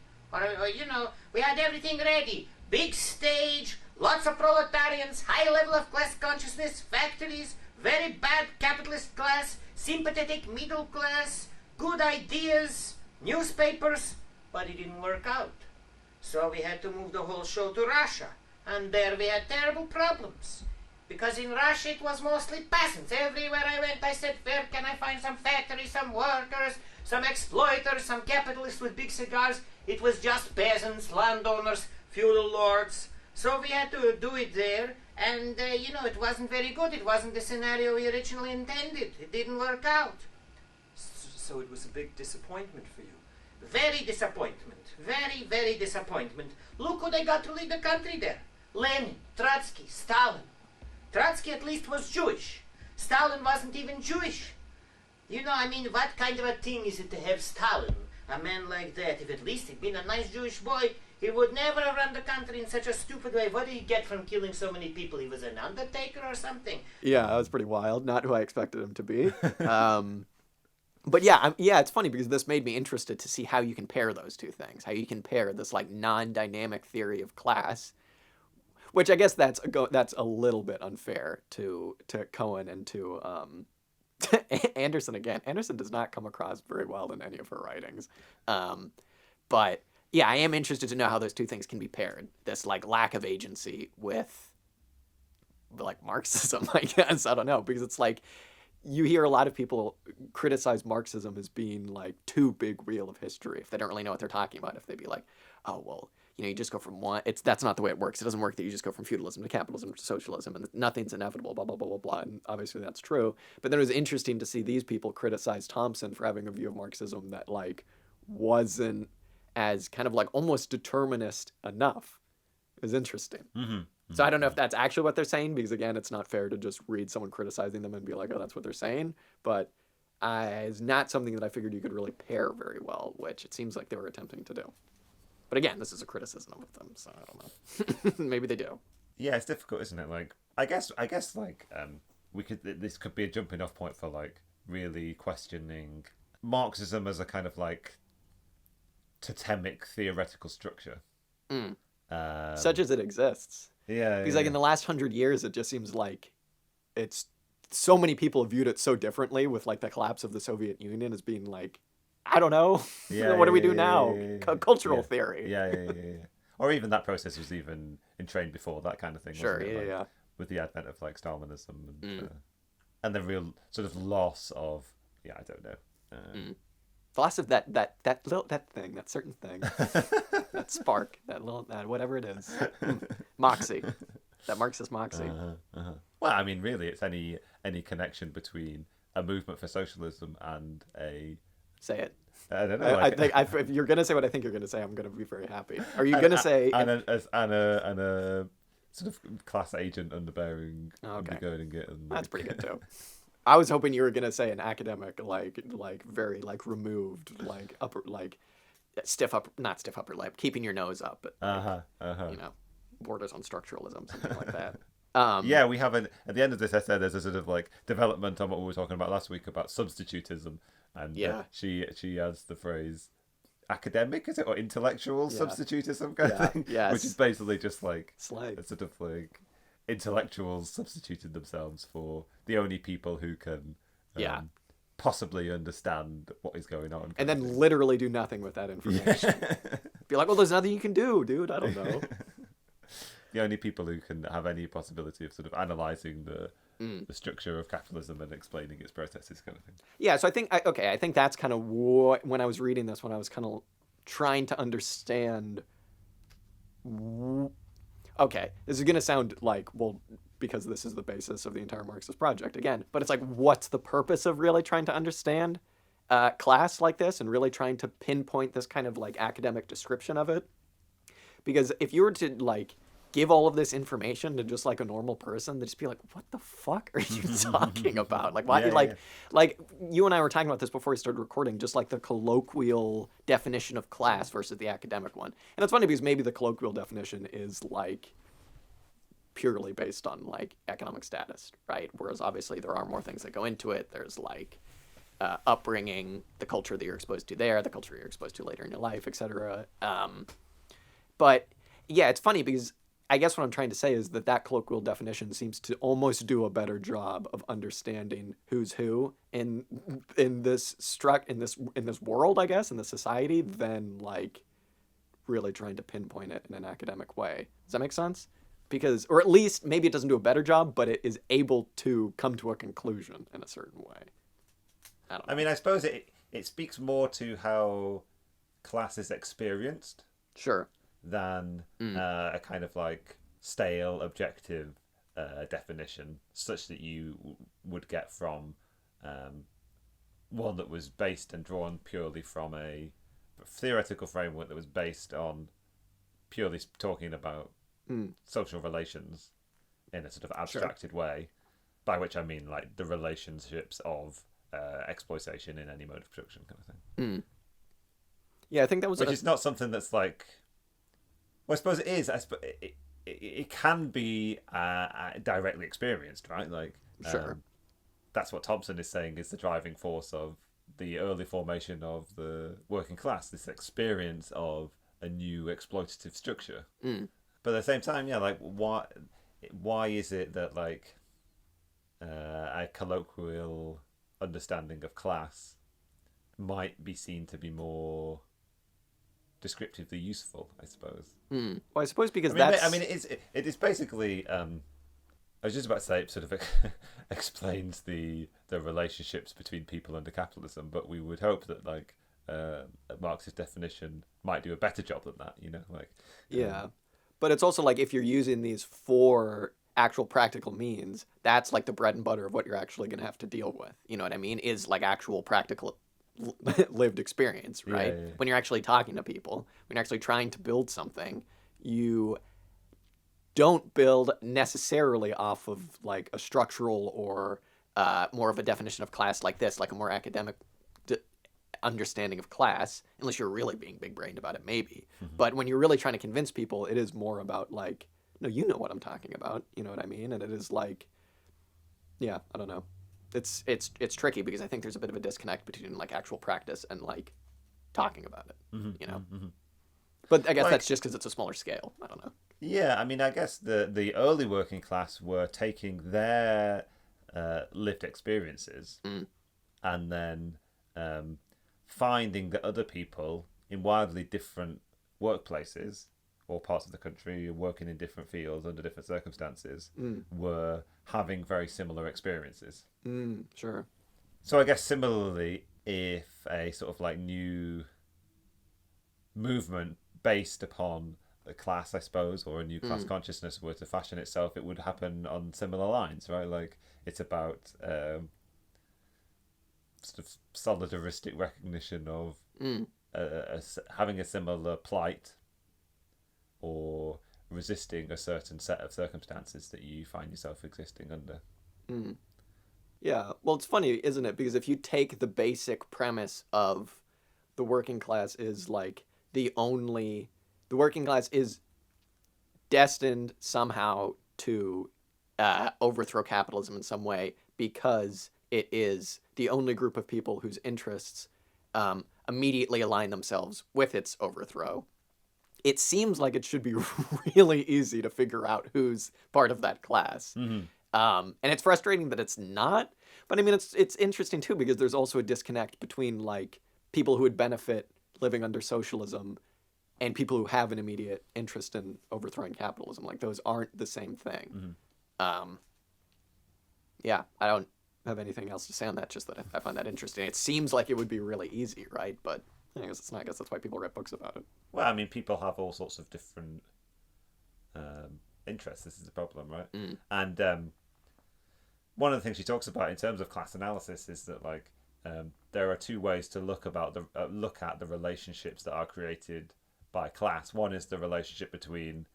We had everything ready. Big stage, lots of proletarians, high level of class consciousness, factories, very bad capitalist class, sympathetic middle class, good ideas, newspapers, but it didn't work out. So we had to move the whole show to Russia. And there we had terrible problems. Because in Russia it was mostly peasants. Everywhere I went I said, where can I find some factories, some workers, some exploiters, some capitalists with big cigars? It was just peasants, landowners, feudal lords. So we had to do it there. And, it wasn't very good. It wasn't the scenario we originally intended. It didn't work out. So it was a big disappointment for you? Very disappointment. Very, very disappointment. Look who they got to lead the country there. Lenin, Trotsky, Stalin. Trotsky at least was Jewish. Stalin wasn't even Jewish. What kind of a thing is it to have Stalin? A man like that, if at least he'd been a nice Jewish boy, he would never have run the country in such a stupid way. What did he get from killing so many people? He was an undertaker or something? Yeah, that was pretty wild. Not who I expected him to be. But yeah, it's funny because this made me interested to see how you can pair those two things. How you can pair this like non-dynamic theory of class, which I guess that's a little bit unfair to Cohen and to Anderson again. Anderson does not come across very well in any of her writings. But yeah, I am interested to know how those two things can be paired. This like lack of agency with like Marxism, I guess. I don't know, because it's like you hear a lot of people criticize Marxism as being like too big reel of history if they don't really know what they're talking about. If they'd be like, oh well, you just go from one. That's not the way it works. It doesn't work that you just go from feudalism to capitalism to socialism, and nothing's inevitable. Blah blah blah blah blah. And obviously that's true. But then it was interesting to see these people criticize Thompson for having a view of Marxism that like wasn't as kind of like almost determinist enough. It was interesting. So I don't know if that's actually what they're saying, because again, it's not fair to just read someone criticizing them and be like, oh, that's what they're saying. But it's not something that I figured you could really pair very well, which it seems like they were attempting to do. But again, this is a criticism of them, so I don't know. Maybe they do. Yeah, it's difficult, isn't it? Like, I guess, like, this could be a jumping off point for like really questioning Marxism as a kind of like totemic theoretical structure, such as it exists. Yeah, because like in the last 100 years, it just seems like it's so many people have viewed it so differently, with like the collapse of the Soviet Union as being like, I don't know, what do we do now? Cultural theory. Yeah. Or even that process was even entrained before that kind of thing. Sure, wasn't it? yeah. With the advent of like Stalinism and the real sort of loss of I don't know. The loss of that certain thing, that spark, that whatever it is, moxie, that Marxist moxie. Well, I mean, really, it's any connection between a movement for socialism and a. Say it. I don't know. If you're gonna say what I think you're gonna say, I'm gonna be very happy. Are you gonna say and a sort of class agent underbearing, undergirding it? And that's pretty good too. I was hoping you were gonna say an academic, like very like removed, like upper, like not stiff upper lip, keeping your nose up, but borders on structuralism, something like that. Yeah, we have at the end of this essay, there's a sort of like development on what we were talking about last week about substitutism, and she adds the phrase academic, is it, or intellectual substitutism kind of thing, which is basically just like a sort of like intellectuals substituted themselves for the only people who can possibly understand what is going on, and then literally do nothing with that information. Be like, well, there's nothing you can do, dude. I don't know. The only people who can have any possibility of sort of analysing the structure of capitalism and explaining its processes, kind of thing. Yeah, so I think that's kind of what, when I was reading this, when I was kind of trying to understand. Okay, this is going to sound like, well, because this is the basis of the entire Marxist project again, but it's like, what's the purpose of really trying to understand class like this and really trying to pinpoint this kind of like academic description of it? Because if you were to like give all of this information to just like a normal person, they'd just be like, what the fuck are you talking about? Like, why? Like you and I were talking about this before we started recording, just like the colloquial definition of class versus the academic one. And it's funny because maybe the colloquial definition is like purely based on like economic status, right? Whereas obviously there are more things that go into it. There's like upbringing, the culture that you're exposed to there, the culture you're exposed to later in your life, etc. But yeah, it's funny because I guess what I'm trying to say is that colloquial definition seems to almost do a better job of understanding who's who in this world, I guess, in this society, than like really trying to pinpoint it in an academic way. Does that make sense? Because, or at least maybe it doesn't do a better job, but it is able to come to a conclusion in a certain way. I don't know. I mean, I suppose it speaks more to how class is experienced. Sure. Than a kind of like stale objective definition, such that you would get from one that was based and drawn purely from a theoretical framework that was based on purely talking about social relations in a sort of abstracted way, by which I mean like the relationships of exploitation in any mode of production, kind of thing. Yeah, I think that was which is not something that's like. Well, I suppose it is. It can be directly experienced, right? Like, sure. That's what Thompson is saying is the driving force of the early formation of the working class. This experience of a new exploitative structure. But at the same time, yeah, like why is it that like a colloquial understanding of class might be seen to be more descriptively useful, I suppose. Well, I suppose because it is basically. I was just about to say it sort of explains the relationships between people under capitalism, but we would hope that like a Marxist definition might do a better job than that. Yeah, but it's also like if you're using these for actual practical means, that's like the bread and butter of what you're actually going to have to deal with. You know what I mean? Is like actual practical lived experience, right? Yeah. When you're actually talking to people, when you're actually trying to build something, you don't build necessarily off of like a structural or more of a definition of class like this, like a more academic understanding of class, unless you're really being big-brained about it, maybe. But when you're really trying to convince people, it is more about like, no, you know what I'm talking about. You know what I mean? And it is like, yeah, I don't know. It's tricky because I think there's a bit of a disconnect between like actual practice and like talking about it, you know? But I guess that's just because it's a smaller scale. I don't know. Yeah, I mean, I guess the early working class were taking their lived experiences and then finding that other people in wildly different workplaces or parts of the country working in different fields under different circumstances were having very similar experiences. Sure. So I guess similarly, if a sort of like new movement based upon a class, I suppose, or a new class consciousness were to fashion itself, it would happen on similar lines, right? Like it's about sort of solidaristic recognition of having a similar plight or resisting a certain set of circumstances that you find yourself existing under. Yeah, well, it's funny, isn't it? Because if you take the basic premise of the working class is like the working class is destined somehow to overthrow capitalism in some way because it is the only group of people whose interests immediately align themselves with its overthrow. It seems like it should be really easy to figure out who's part of that class. And it's frustrating that it's not. But I mean, it's interesting too because there's also a disconnect between like people who would benefit living under socialism and people who have an immediate interest in overthrowing capitalism. Like those aren't the same thing. Yeah, I don't have anything else to say on that. Just that I find that interesting. It seems like it would be really easy, right? But I guess it's not. I guess that's why people write books about it. Well, I mean, people have all sorts of different interests. This is the problem, right? And one of the things she talks about in terms of class analysis is that like there are two ways to look at the relationships that are created by class. One is the relationship between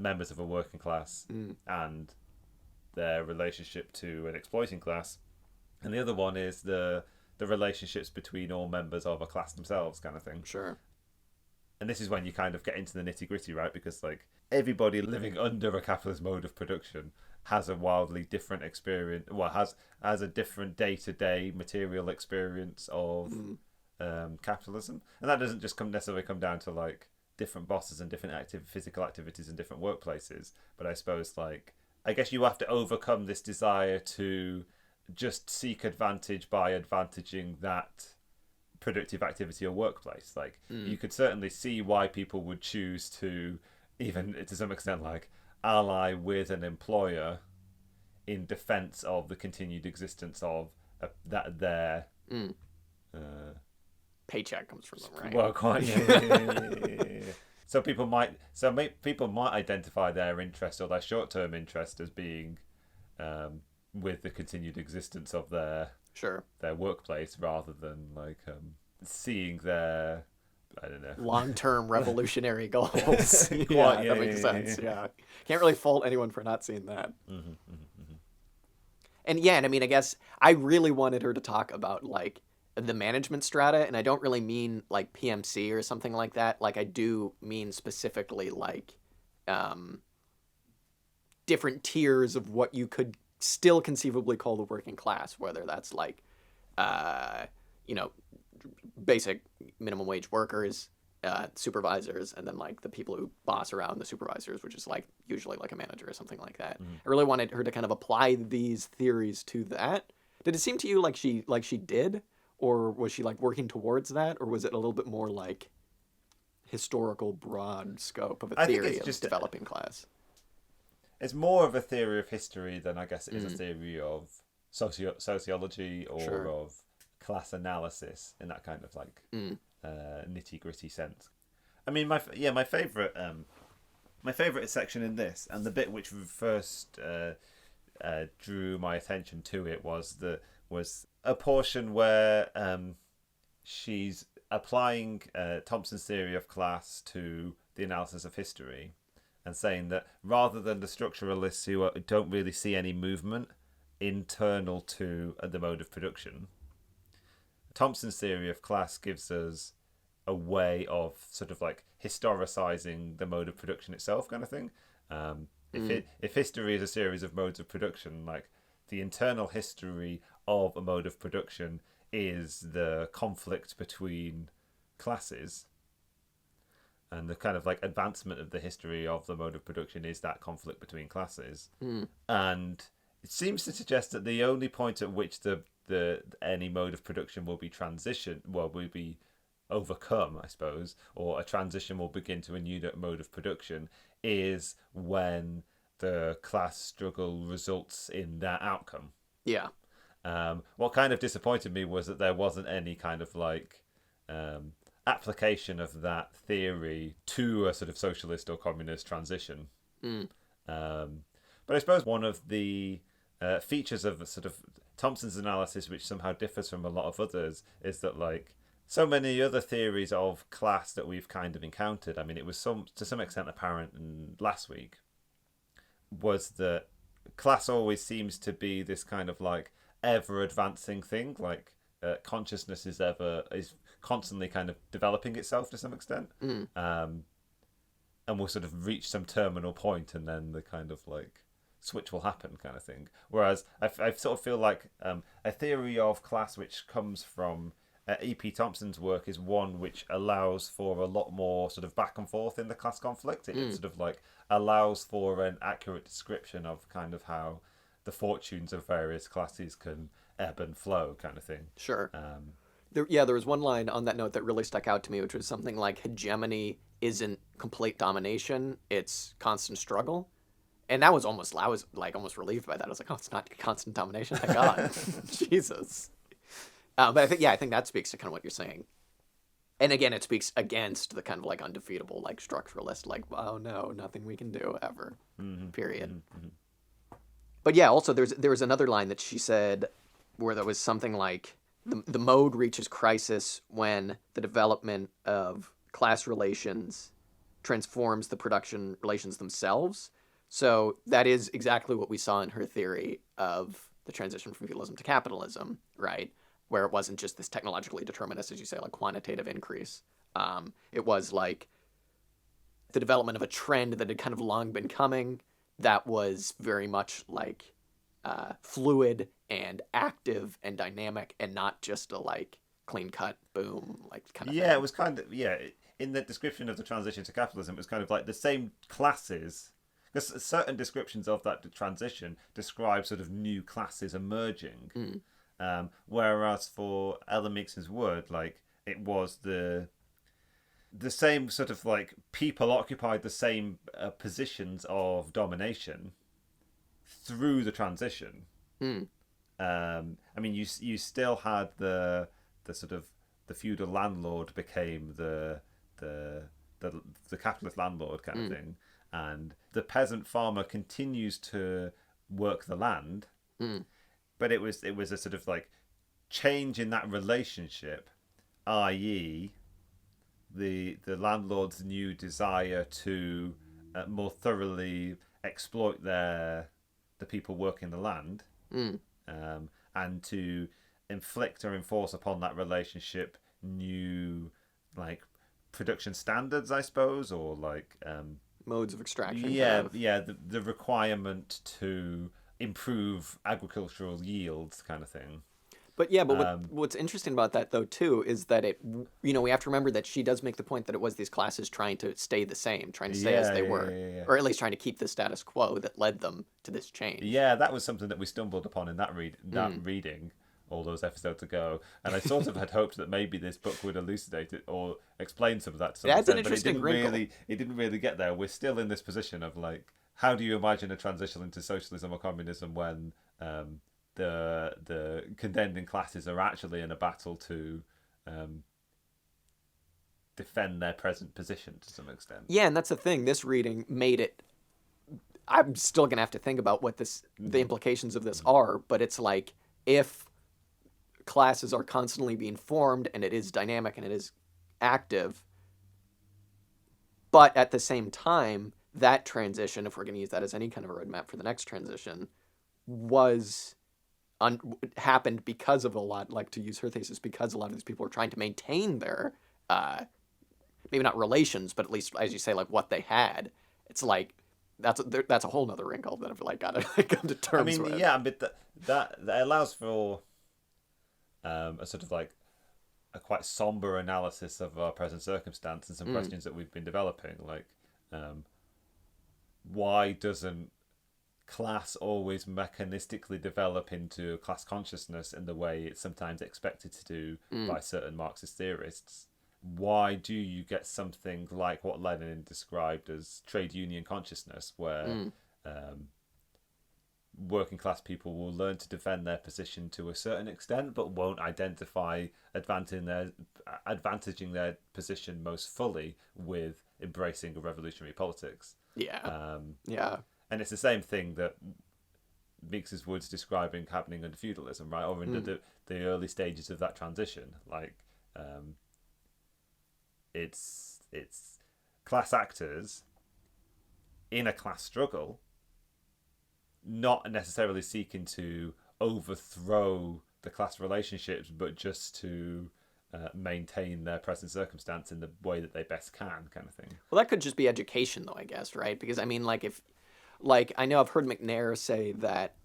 members of a working class and their relationship to an exploiting class, and the other one is the relationships between all members of a class themselves, kind of thing. Sure. And this is when you kind of get into the nitty gritty, right? Because like everybody living under a capitalist mode of production has a wildly different experience. Well, has a different day-to-day material experience of capitalism, and that doesn't just necessarily come down to like different bosses and different physical activities in different workplaces. But I suppose like I guess you have to overcome this desire to just seek advantage by advantaging that productive activity or workplace. Like you could certainly see why people would choose to, even to some extent, like ally with an employer in defense of the continued existence of their paycheck comes from them, right? Well, quite. Yeah. So people might identify their interest or their short-term interest as being with the continued existence of their workplace, rather than like seeing their, I don't know, long-term revolutionary goals. That makes sense. Yeah, can't really fault anyone for not seeing that. And I mean, I guess I really wanted her to talk about like the management strata, and I don't really mean like PMC or something like that. Like I do mean specifically like different tiers of what you could still conceivably call the working class, whether that's like basic minimum wage workers, supervisors, and then like the people who boss around the supervisors, which is like usually like a manager or something like that. I really wanted her to kind of apply these theories to that, Did it seem to you like she did, or was she like working towards that, or was it a little bit more like historical broad scope of a I think theory it's of just developing class? It's more of a theory of history than I guess it is a theory of sociology or Sure. of class analysis in that kind of like nitty gritty sense. I mean, my favorite section in this, and the bit which first drew my attention to it was a portion where she's applying Thompson's theory of class to the analysis of history, and saying that rather than the structuralists who don't really see any movement internal to the mode of production, Thompson's theory of class gives us a way of sort of like historicizing the mode of production itself, kind of thing. If history is a series of modes of production, like the internal history of a mode of production is the conflict between classes, and the kind of like advancement of the history of the mode of production is that conflict between classes. And it seems to suggest that the only point at which the any mode of production will be overcome, I suppose, or a transition will begin to a new mode of production, is when the class struggle results in that outcome. Yeah. What kind of disappointed me was that there wasn't any kind of like application of that theory to a sort of socialist or communist transition. But I suppose one of the features of sort of Thompson's analysis, which somehow differs from a lot of others, is that like so many other theories of class that we've kind of encountered, I mean, it was to some extent apparent last week, was that class always seems to be this kind of like ever advancing thing, like consciousness is constantly kind of developing itself to some extent, and we'll sort of reach some terminal point and then the kind of like switch will happen, kind of thing. Whereas I sort of feel like a theory of class which comes from E.P. Thompson's work is one which allows for a lot more sort of back and forth in the class conflict. It sort of like allows for an accurate description of kind of how the fortunes of various classes can ebb and flow, kind of thing. Sure. There was one line on that note that really stuck out to me, which was something like hegemony isn't complete domination, it's constant struggle. And I was almost relieved by that. I was like, oh, it's not constant domination. Thank God. Jesus. But I think that speaks to kind of what you're saying. And again, it speaks against the kind of like undefeatable, like structuralist, like, oh no, nothing we can do ever, period. But yeah, also there was another line that she said where there was something like the mode reaches crisis when the development of class relations transforms the production relations themselves. So that is exactly what we saw in her theory of the transition from feudalism to capitalism, right? Where it wasn't just this technologically determinist, as you say, like quantitative increase. It was like the development of a trend that had kind of long been coming that was very much like fluid and active and dynamic, and not just a like clean cut boom like kind of thing. It was kind of in the description of the transition to capitalism, it was kind of like the same classes, because certain descriptions of that transition describe sort of new classes emerging, whereas for Ella Meiksins Wood, like it was the same sort of like people occupied the same positions of domination through the transition. I mean, you still had the sort of the feudal landlord became the capitalist landlord kind of thing, and the peasant farmer continues to work the land, but it was a sort of like change in that relationship, i.e. the landlord's new desire to more thoroughly exploit the people working the land, and to inflict or enforce upon that relationship new like production standards, I suppose, or like modes of extraction. The requirement to improve agricultural yields, kind of thing. But yeah, but what's interesting about that though too is that we have to remember that she does make the point that it was these classes trying to stay the same, trying to stay as they were, or at least trying to keep the status quo that led them to this change. Yeah, that was something that we stumbled upon in that reading all those episodes ago, and I sort of had hoped that maybe this book would elucidate it or explain some of that. That's an interesting wrinkle. It didn't really get there. We're still in this position of like, how do you imagine a transition into socialism or communism when the contending classes are actually in a battle to defend their present position to some extent? Yeah, and that's the thing. This reading made it. I'm still gonna have to think about what the implications of this are, but it's like if classes are constantly being formed and it is dynamic and it is active, but at the same time, that transition, if we're going to use that as any kind of a roadmap for the next transition, happened because of a lot, like to use her thesis, because a lot of these people were trying to maintain their, maybe not relations, but at least, as you say, like what they had. It's like, that's a whole nother wrinkle that I've like got to come to terms with. Yeah, but that allows for a sort of like a quite somber analysis of our present circumstance and some questions that we've been developing, like why doesn't class always mechanistically develop into class consciousness in the way it's sometimes expected to do by certain Marxist theorists? Why do you get something like what Lenin described as trade union consciousness, where working class people will learn to defend their position to a certain extent, but won't identify advantaging their position most fully with embracing a revolutionary politics? Yeah. And it's the same thing that Meiksins Wood's describing happening under feudalism, right? Or in the early stages of that transition. Like, it's class actors in a class struggle, not necessarily seeking to overthrow the class relationships, but just to maintain their present circumstance in the way that they best can, kind of thing. Well, that could just be education, though, I guess, right? Because, I mean, I know I've heard McNair say that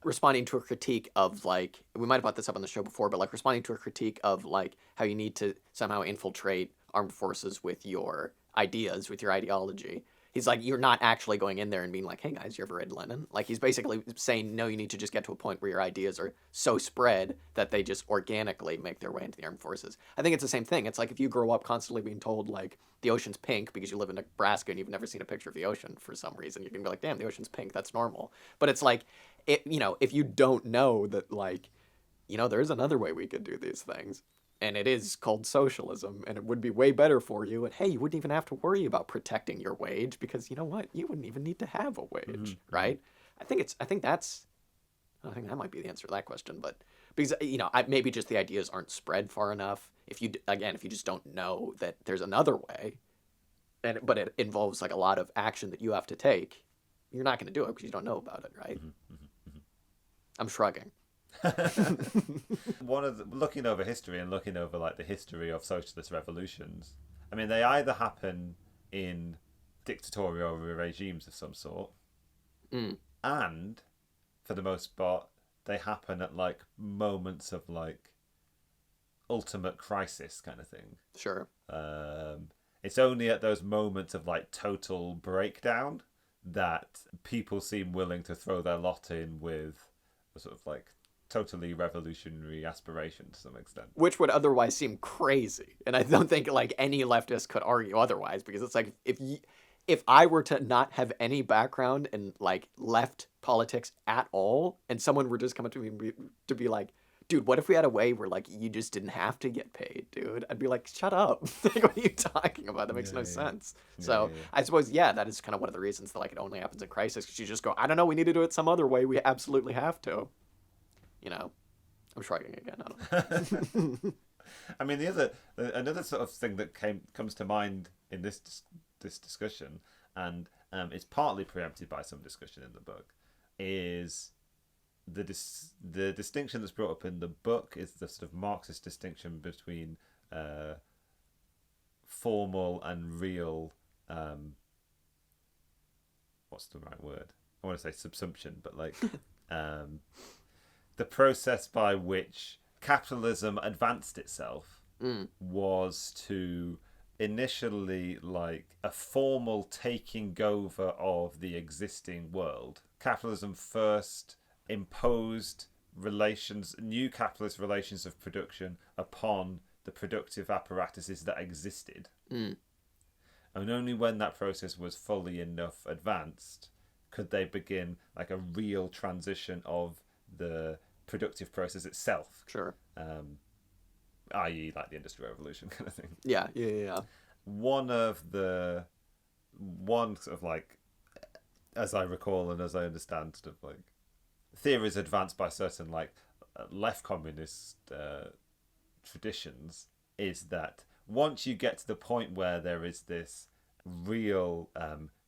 responding to a critique of, like, we might have brought this up on the show before, but, like, responding to a critique of, like, how you need to somehow infiltrate armed forces with your ideas, with your ideology. He's like, you're not actually going in there and being like, hey, guys, you ever read Lenin? Like, he's basically saying, no, you need to just get to a point where your ideas are so spread that they just organically make their way into the armed forces. I think it's the same thing. It's like if you grow up constantly being told, like, the ocean's pink because you live in Nebraska and you've never seen a picture of the ocean for some reason, you're going to be like, damn, the ocean's pink. That's normal. But it's like, if you don't know that, like, there is another way we could do these things. And it is called socialism, and it would be way better for you. And hey, you wouldn't even have to worry about protecting your wage because you know what? You wouldn't even need to have a wage, right? I think that might be the answer to that question. But because maybe just the ideas aren't spread far enough. If you just don't know that there's another way, but it involves like a lot of action that you have to take, you're not going to do it because you don't know about it, right? I'm shrugging. Looking over history and looking over like the history of socialist revolutions, I mean, they either happen in dictatorial regimes of some sort, and for the most part, they happen at like moments of like ultimate crisis kind of thing. Sure. It's only at those moments of like total breakdown that people seem willing to throw their lot in with a sort of like totally revolutionary aspiration to some extent, which would otherwise seem crazy, and I don't think like any leftist could argue otherwise, because it's like if I were to not have any background in like left politics at all, and someone were just coming to me to be like, dude, what if we had a way where like you just didn't have to get paid, dude? I'd be like, shut up. Like, what are you talking about? That makes no sense. So I suppose, that is kind of one of the reasons that like it only happens in crisis, because you just go, I don't know, we need to do it some other way. We absolutely have to. I'm shrugging again. I don't know. I mean, another sort of thing that comes to mind in this discussion, and it's partly preempted by some discussion in the book, is the distinction that's brought up in the book is the sort of Marxist distinction between formal and real. What's the right word? I want to say subsumption, but like. the process by which capitalism advanced itself was to initially like a formal taking over of the existing world. Capitalism first imposed new capitalist relations of production upon the productive apparatuses that existed. And only when that process was fully enough advanced could they begin like a real transition of the productive process itself. Sure. I.e. like the Industrial Revolution kind of thing. Yeah. One sort of like, as I recall and as I understand, sort of like theories advanced by certain like left communist traditions is that once you get to the point where there is this real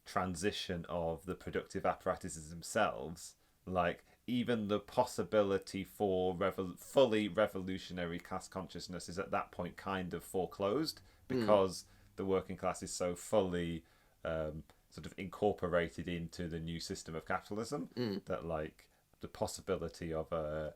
transition of the productive apparatuses themselves, like even the possibility for fully revolutionary class consciousness is at that point kind of foreclosed, because the working class is so fully sort of incorporated into the new system of capitalism that like the possibility of a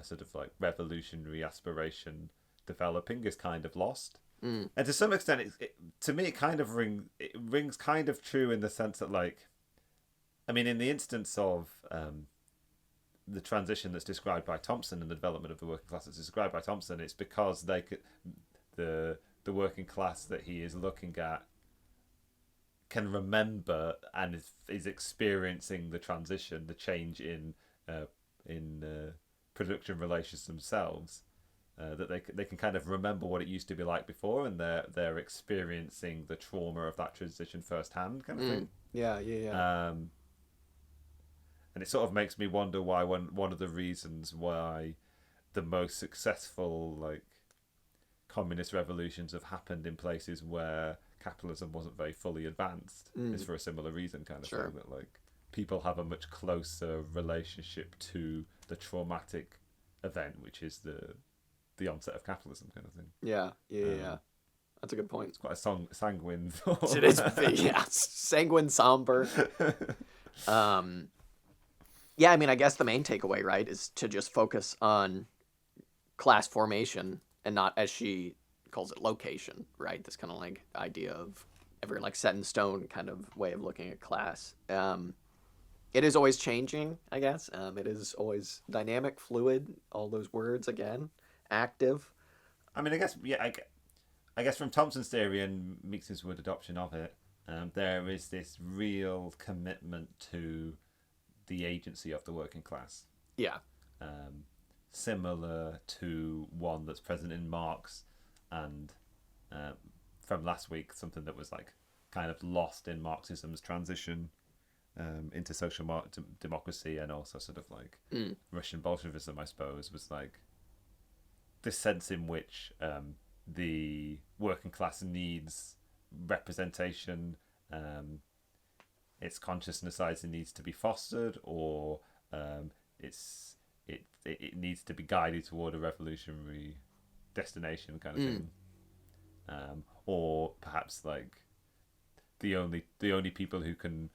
sort of like revolutionary aspiration developing is kind of lost. And to some extent, to me, it kind of rings kind of true in the sense that, like, I mean, in the instance of the transition that's described by Thompson and the development of the working class that's described by Thompson, it's because they could, the working class that he is looking at can remember and is experiencing the transition, the change in production relations themselves. That they can kind of remember what it used to be like before, and they're experiencing the trauma of that transition firsthand, kind of thing. Yeah. And it sort of makes me wonder why one of the reasons why the most successful like communist revolutions have happened in places where capitalism wasn't very fully advanced is for a similar reason, kind of thing, that like people have a much closer relationship to the traumatic event, which is the onset of capitalism, kind of thing. Yeah. That's a good point. It's quite a sanguine thought. It is, yeah, sanguine, somber. Yeah, I mean, I guess the main takeaway, right, is to just focus on class formation and not, as she calls it, location, right? This kind of like idea of ever like set in stone kind of way of looking at class. It is always changing, I guess. It is always dynamic, fluid, all those words again. Active. I mean, I guess from Thompson's theory and Meiksins Wood adoption of it, there is this real commitment to the agency of the working class. Yeah. Similar to one that's present in Marx, and from last week, something that was like kind of lost in Marxism's transition into social democracy, and also sort of like Russian Bolshevism, I suppose, was like this sense in which the working class needs representation, its consciousness either needs to be fostered, or it needs to be guided toward a revolutionary destination, kind of thing, or perhaps like the only people who can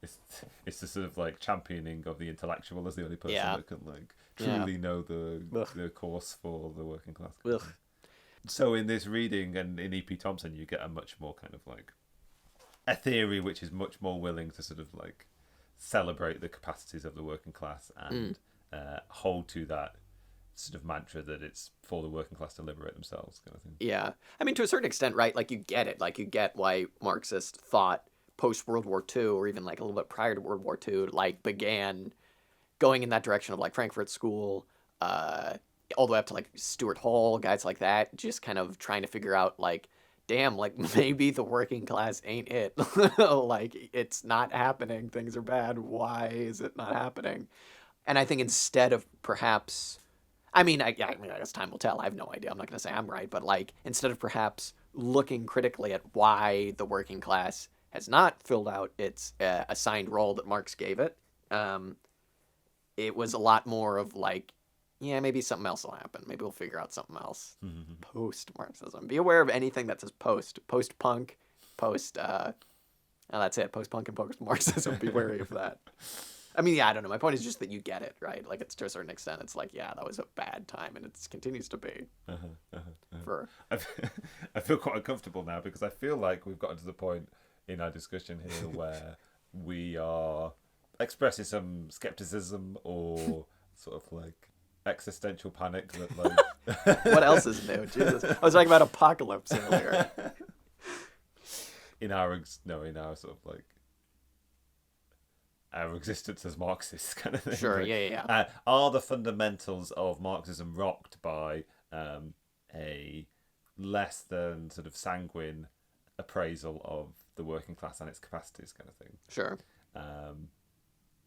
it's the sort of like championing of the intellectual as the only person that can like truly know the course for the working class. So in this reading and in E.P. Thompson, you get a much more kind of like a theory which is much more willing to sort of like celebrate the capacities of the working class and hold to that sort of mantra that it's for the working class to liberate themselves, kind of thing. Yeah. I mean, to a certain extent, right? Like, you get it. Like, you get why Marxists thought post-World War II, or even like a little bit prior to World War II, like began going in that direction of like Frankfurt School, all the way up to like Stuart Hall, guys like that, just kind of trying to figure out like, damn, like maybe the working class ain't it. Like, it's not happening. Things are bad. Why is it not happening? And I think instead of perhaps, I mean, I guess time will tell. I have no idea. I'm not going to say I'm right. But like, instead of perhaps looking critically at why the working class has not filled out its assigned role that Marx gave it, it was a lot more of like, yeah, maybe something else will happen. Maybe we'll figure out something else. Post-Marxism. Be aware of anything that says post-punk, that's it. Post-punk and post-Marxism. Be wary of that. I mean, yeah, I don't know. My point is just that you get it, right? Like, it's to a certain extent, it's like, yeah, that was a bad time, and it continues to be. For I feel quite uncomfortable now because I feel like we've gotten to the point in our discussion here where we are expressing some skepticism or sort of like existential panic that like what else is new? Jesus, I was talking about apocalypse earlier. in our sort of like our existence as Marxists kind of thing. Sure, yeah. Are the fundamentals of Marxism rocked by a less than sort of sanguine appraisal of the working class and its capacities kind of thing? Sure.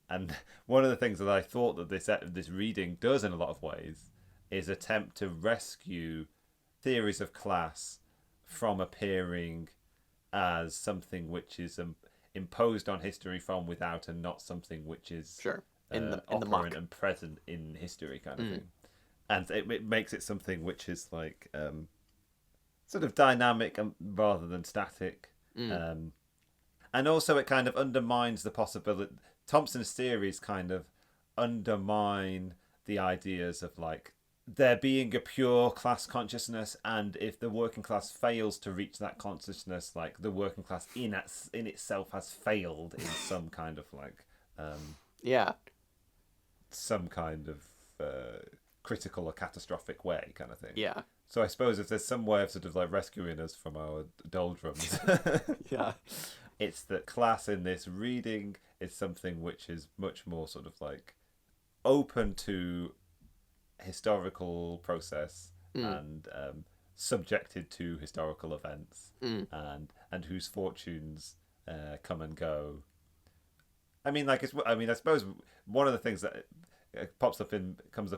And one of the things that I thought that this reading does in a lot of ways is attempt to rescue theories of class from appearing as something which is imposed on history from without and not something which is sure in the operant muck and present in history kind of thing. And it makes it something which is like sort of dynamic rather than static. And also it kind of undermines the possibility. Thompson's theories kind of undermine the ideas of like there being a pure class consciousness, and if the working class fails to reach that consciousness, like the working class in itself has failed in some kind of like some kind of critical or catastrophic way kind of thing. Yeah. So I suppose if there's some way of sort of like rescuing us from our doldrums, it's that class in this reading is something which is much more sort of like open to historical process and subjected to historical events and whose fortunes come and go. I mean, like I suppose one of the things that comes up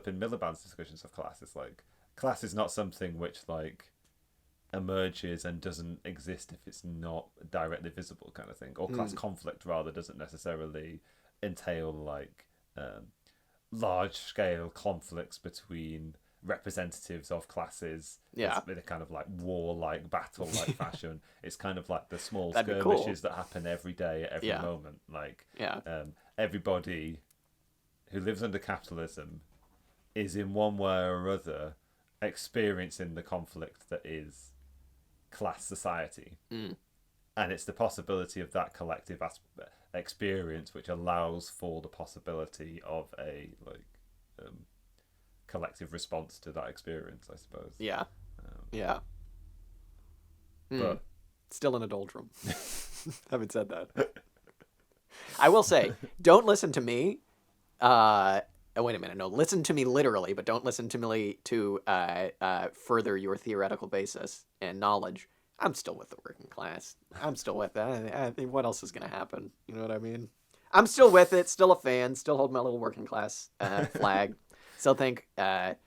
in Miliband's discussions of class is like class is not something which like emerges and doesn't exist if it's not directly visible kind of thing, or class conflict rather doesn't necessarily entail like large scale conflicts between representatives of classes in a kind of like war-like battle-like fashion. It's kind of like the small skirmishes that happen every day at every moment, like everybody who lives under capitalism is in one way or other experiencing the conflict that is class society, and it's the possibility of that collective experience which allows for the possibility of a like collective response to that experience, I suppose. But still in a doldrum. Having said that, I will say, don't listen to me. Oh, wait a minute. No, listen to me literally, but don't listen to me to further your theoretical basis and knowledge. I'm still with the working class. I'm still with that. I think what else is going to happen? You know what I mean? I'm still with it. Still a fan. Still hold my little working class flag. Still think that,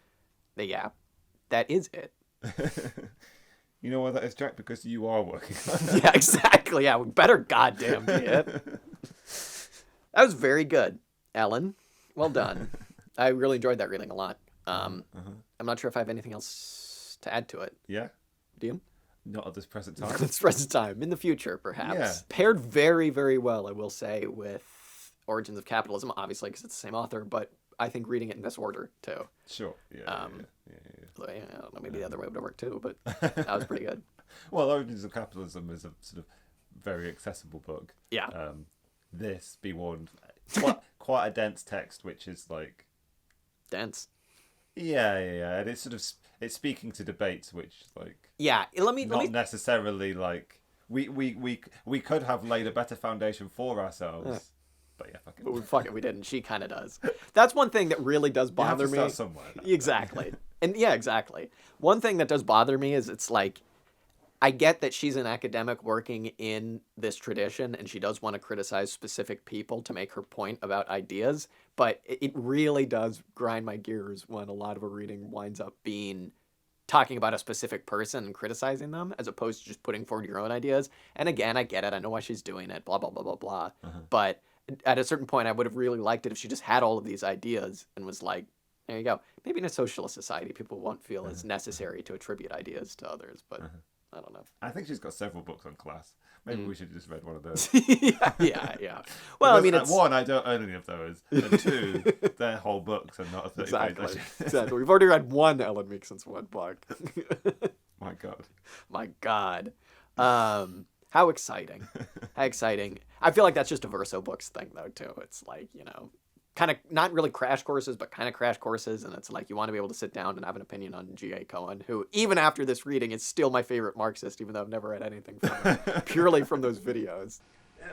that is it. You know why that is, Jack? Because you are working class. Yeah, exactly. Yeah, we better goddamn be it. That was very good, Ellen. Well done. I really enjoyed that reading a lot. I'm not sure if I have anything else to add to it. Yeah. Do you? Not at this present time. At this present time. In the future, perhaps. Yeah. Paired very, very well, I will say, with Origins of Capitalism, obviously, because it's the same author, but I think reading it in this order, too. Sure. Yeah. I don't know, maybe the other way would have worked, too, but that was pretty good. Well, Origins of Capitalism is a sort of very accessible book. Yeah. This, be warned, quite a dense text, which is like dense. Yeah, and it's sort of it's speaking to debates, which like let me necessarily like we could have laid a better foundation for ourselves, but fuck it, we didn't. She kind of does. That's one thing that really does bother me. You have to start somewhere. Exactly, and exactly. One thing that does bother me is it's like, I get that she's an academic working in this tradition and she does want to criticize specific people to make her point about ideas, but it really does grind my gears when a lot of a reading winds up being talking about a specific person and criticizing them as opposed to just putting forward your own ideas. And again, I get it. I know why she's doing it, blah, blah, blah, blah, blah. But at a certain point, I would have really liked it if she just had all of these ideas and was like, there you go. Maybe in a socialist society, people won't feel as necessary to attribute ideas to others, but I don't know. I think she's got several books on class. Maybe we should have just read one of those. yeah. Well, I mean, it's one, I don't own any of those, and two, they're whole books and not a 30-page exactly. Exactly. We've already read one Ellen Meiksins Wood book. My God. My God. How exciting. How exciting. I feel like that's just a Verso Books thing, though, too. It's like, you know, kind of not really crash courses, but kind of crash courses. And it's like you want to be able to sit down and have an opinion on Jerry Cohen, who, even after this reading, is still my favorite Marxist, even though I've never read anything from him, purely from those videos.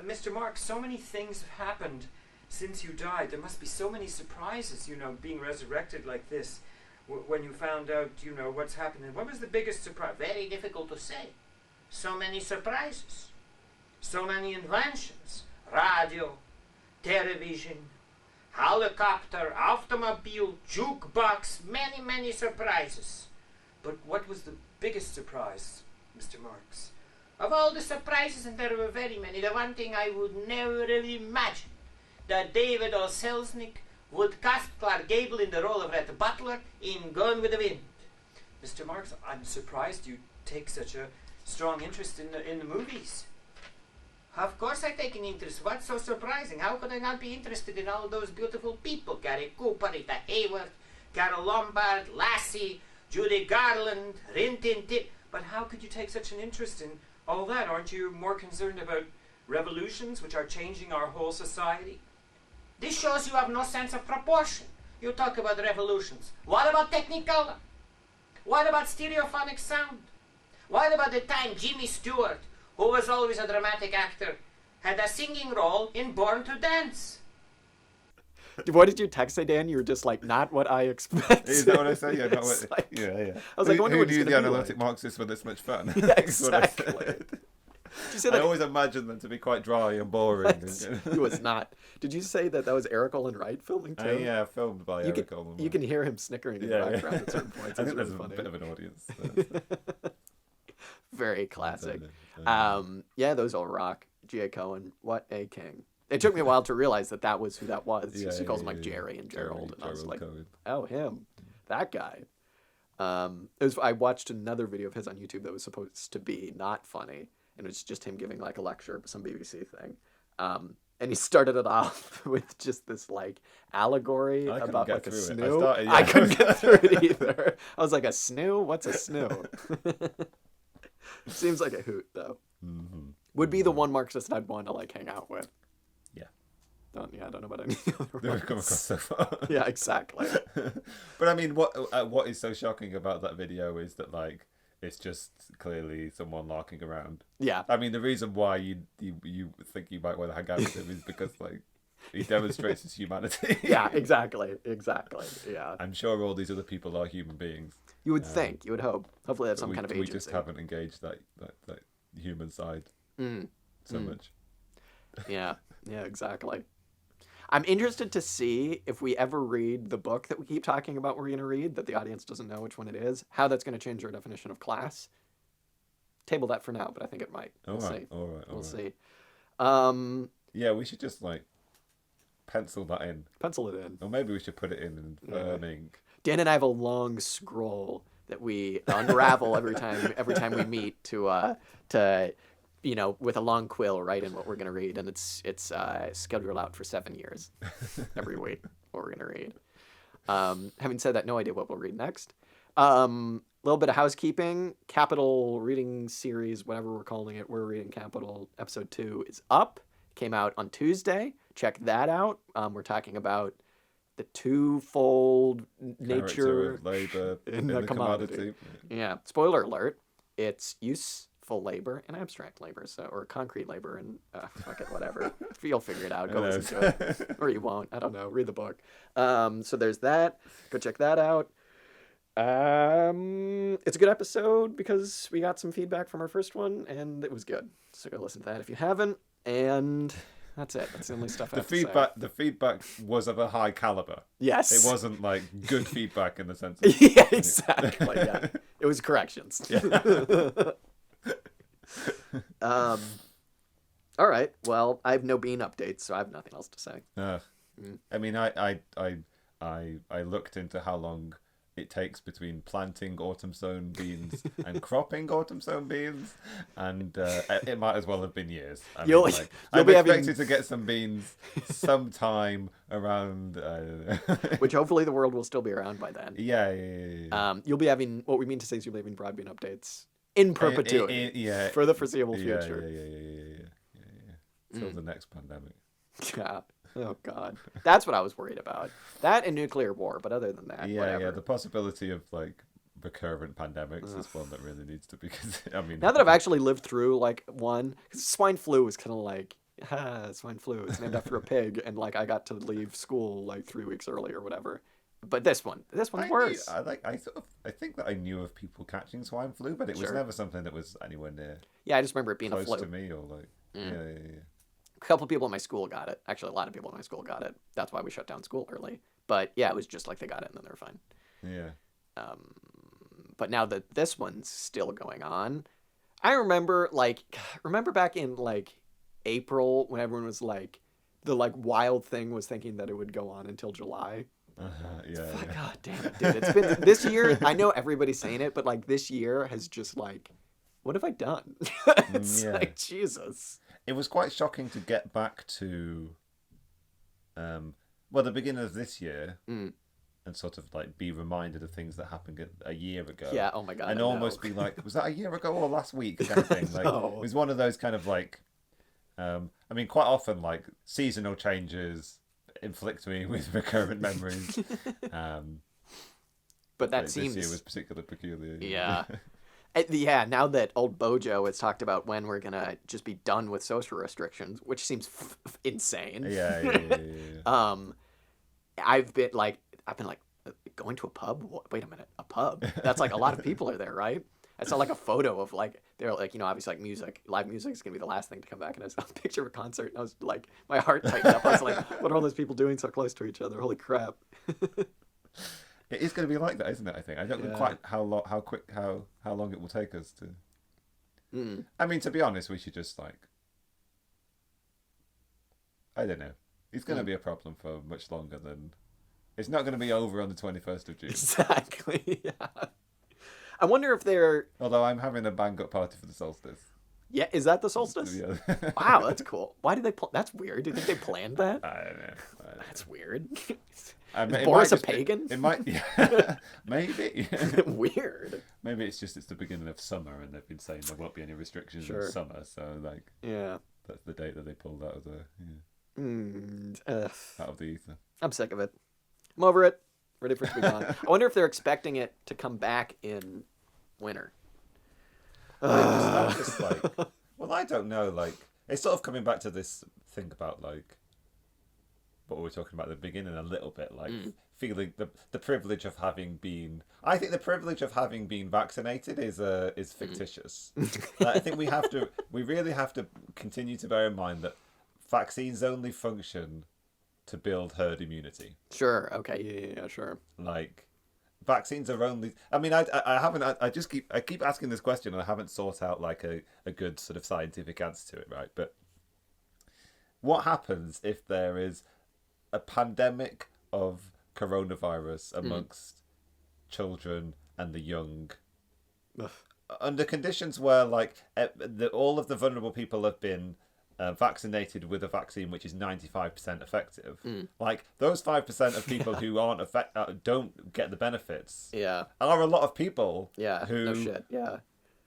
Mr. Marx, so many things have happened since you died. There must be so many surprises, you know, being resurrected like this. When you found out, you know, what's happening. What was the biggest surprise? Very difficult to say. So many surprises. So many inventions. Radio, television, helicopter, automobile, jukebox, many, many surprises. But what was the biggest surprise, Mr. Marx? Of all the surprises, and there were very many, the one thing I would never have imagined, that David O. Selznick would cast Clark Gable in the role of Red Butler in Gone with the Wind. Mr. Marx, I'm surprised you take such a strong interest in the movies. Of course I take an interest. What's so surprising? How could I not be interested in all those beautiful people? Gary Cooper, Rita Hayworth, Carol Lombard, Lassie, Judy Garland, Rin Tin Tin. But how could you take such an interest in all that? Aren't you more concerned about revolutions which are changing our whole society? This shows you have no sense of proportion. You talk about revolutions. What about Technicolor? What about stereophonic sound? What about the time Jimmy Stewart, who was always a dramatic actor, had a singing role in Born to Dance? What did you text say, Dan? You were just like, not what I expected. Is that what I say? Yeah, Like, yeah. I was like, I wonder who what it's knew gonna the be analytic like. Marxists were this much fun? Yeah, That's what I exactly. said. Did you say I that? always imagined them to be quite dry and boring. He was not. Did you say that was Eric Olin Wright filming too? Yeah, filmed by You Eric can, Olin. you can hear him snickering in the background at certain points. I It's think really there's funny. a bit of an audience. Very classic. Don't Yeah, those all rock. Jerry Cohen, what a king. It took me a while to realize that was who that was. Yeah, she calls him yeah, like yeah. Jerry and Gerald, and I was Gerald like, Cohen. oh, him, that guy. I watched another video of his on YouTube that was supposed to be not funny, and it was just him giving like a lecture, some BBC thing. And he started it off with just this like allegory I couldn't about get like a through it. snoo. I I couldn't get through it either. I was like, a snoo? What's a snoo? Seems like a hoot though. Mm-hmm. Would be the one Marxist I'd want to like hang out with. Yeah. I don't know about any other We've ones. come across so far. Yeah, exactly. But I mean, what is so shocking about that video is that like it's just clearly someone larking around. Yeah. I mean, the reason why you think you might want to hang out with him is because like he demonstrates his humanity. Yeah, exactly. Yeah. I'm sure all these other people are human beings. You would think, you would hope. Hopefully, they have some kind of We agency. just haven't engaged that human side so much. Yeah, exactly. I'm interested to see if we ever read the book that we keep talking about we're going to read, that the audience doesn't know which one it is, how that's going to change our definition of class. Table that for now, but I think it might. We'll see. We'll see. Yeah, we should just like pencil that in. Pencil it in. Or maybe we should put it in firm ink. Dan and I have a long scroll that we unravel every time we meet to with a long quill write in what we're going to read, and it's scheduled out for 7 years every week what we're going to read. Having said that, no idea what we'll read next. Little bit of housekeeping. Capital reading series, whatever we're calling it, we're reading Capital. Episode 2 is up. Came out on Tuesday. Check that out. We're talking about the twofold nature of labor in the commodity. Yeah. Spoiler alert. It's useful labor and abstract labor, or concrete labor, and fuck it, whatever. You'll figure it out. Go listen to it, or you won't. I don't know. Read the book. So there's that. Go check that out. It's a good episode because we got some feedback from our first one, and it was good. So go listen to that if you haven't. And that's it. That's the only stuff I have to say. The feedback was of a high caliber. Yes. It wasn't like good feedback in the sense of Yeah, exactly. Yeah. It was corrections. Yeah. All right. Well, I have no Bean updates, so I have nothing else to say. I mean, I looked into how long it takes between planting autumn sown beans and cropping autumn sown beans, and it might as well have been years. I mean, like, I'm expected to get some beans sometime around. Which hopefully the world will still be around by then. Yeah. You'll be having, what we mean to say is you'll be having broadband updates in perpetuity for the foreseeable future. Yeah. Till the next pandemic. Yeah. Oh God, that's what I was worried about. That and nuclear war, but other than that, whatever. The possibility of like recurrent pandemics is one that really needs to be. I mean, now that I've actually lived through like one, cause swine flu was kind of like, swine flu. It's named after a pig, and like I got to leave school like 3 weeks early or whatever. But this one's worse. I think that I knew of people catching swine flu, but it was never something that was anywhere near. Yeah, I just remember it being close a flu to me, or like A couple people in my school got it. Actually, a lot of people in my school got it. That's why we shut down school early. But yeah, it was just like they got it and then they were fine. Yeah. But now that this one's still going on, I remember back in like April when everyone was like, the like wild thing was thinking that it would go on until July. God damn it, dude. It's been this year. I know everybody's saying it, but like this year has just like, what have I done? It's like, Jesus. It was quite shocking to get back to, the beginning of this year, and sort of like be reminded of things that happened a year ago. Yeah. Oh my God. And almost be like, was that a year ago or last week? Kind of thing. Like, it was one of those kind of like, I mean, quite often like seasonal changes inflict me with recurrent memories. But that seems this year was particularly peculiar. Yeah. Yeah, now that old Bojo has talked about when we're gonna just be done with social restrictions, which seems insane. Yeah. I've been like going to a pub. Wait a minute, a pub? That's like a lot of people are there, right? I saw like a photo of like they're like, you know, obviously like music, live music is gonna be the last thing to come back, and I saw a picture of a concert, and I was like, my heart tightened up. I was like, what are all those people doing so close to each other? Holy crap! It is going to be like that, isn't it? I think I don't know quite how long it will take us to. I mean, to be honest, we should just like. I don't know. It's going to be a problem for much longer than. It's not going to be over on the 21st of June. Exactly. Yeah. I wonder if they're. Although I'm having a bang-up party for the solstice. Yeah, is that the solstice? Yeah. Wow, that's cool. Why did they? That's weird. Do you think they planned that? I don't know. That's weird. Is Boris a pagan? It might. Yeah, maybe. Weird. Maybe it's the beginning of summer, and they've been saying there won't be any restrictions in summer. So like, that's the date that they pulled out of out of the ether. I'm sick of it. I'm over it. Ready for it to be gone. I wonder if they're expecting it to come back in winter. Just like, well, I don't know. Like, it's sort of coming back to this thing about like what we were talking about at the beginning a little bit, like feeling the privilege of having been. I think the privilege of having been vaccinated is fictitious. Like, I think we really have to continue to bear in mind that vaccines only function to build herd immunity. Sure. Okay. Yeah. Sure. Like, vaccines are only. I mean, I keep asking this question, and I haven't sought out like a good sort of scientific answer to it, right? But what happens if there is a pandemic of coronavirus amongst children and the young, under conditions where like all of the vulnerable people have been vaccinated with a vaccine which is 95% effective? Like, those 5% of people who don't get the benefits are a lot of people who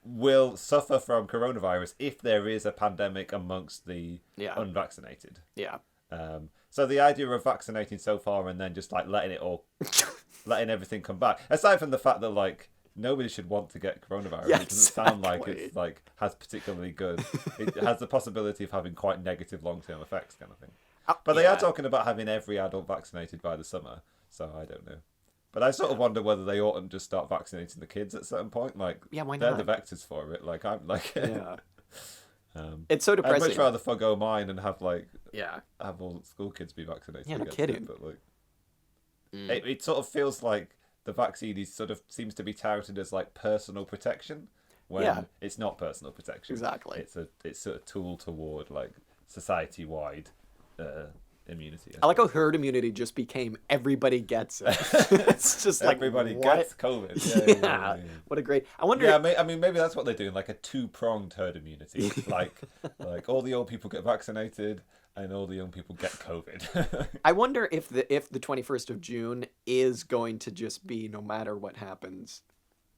will suffer from coronavirus if there is a pandemic amongst the unvaccinated. So the idea of vaccinating so far and then just like letting everything come back, aside from the fact that like nobody should want to get coronavirus. Yeah, it doesn't sound like it's like has particularly good. It has the possibility of having quite negative long-term effects, kind of thing. But they are talking about having every adult vaccinated by the summer, so I don't know. But I sort of wonder whether they oughtn't just start vaccinating the kids at a certain point. Like, why they're not? the vectors for it. Like, I'm like, it's so depressing. I'd much rather forgo mine and have like, have all school kids be vaccinated. Yeah, no against kidding. it, but like, it sort of feels like the vaccine seems to be touted as like personal protection when it's not personal protection. Exactly. It's a tool toward like society wide immunity. I like how herd immunity just became everybody gets it. It's just like, everybody what? gets COVID. Yeah. What a great. I wonder. Yeah, I mean, maybe that's what they're doing, like a two-pronged herd immunity. like all the old people get vaccinated and all the young people get COVID. I wonder if the 21st of June is going to just be, no matter what happens,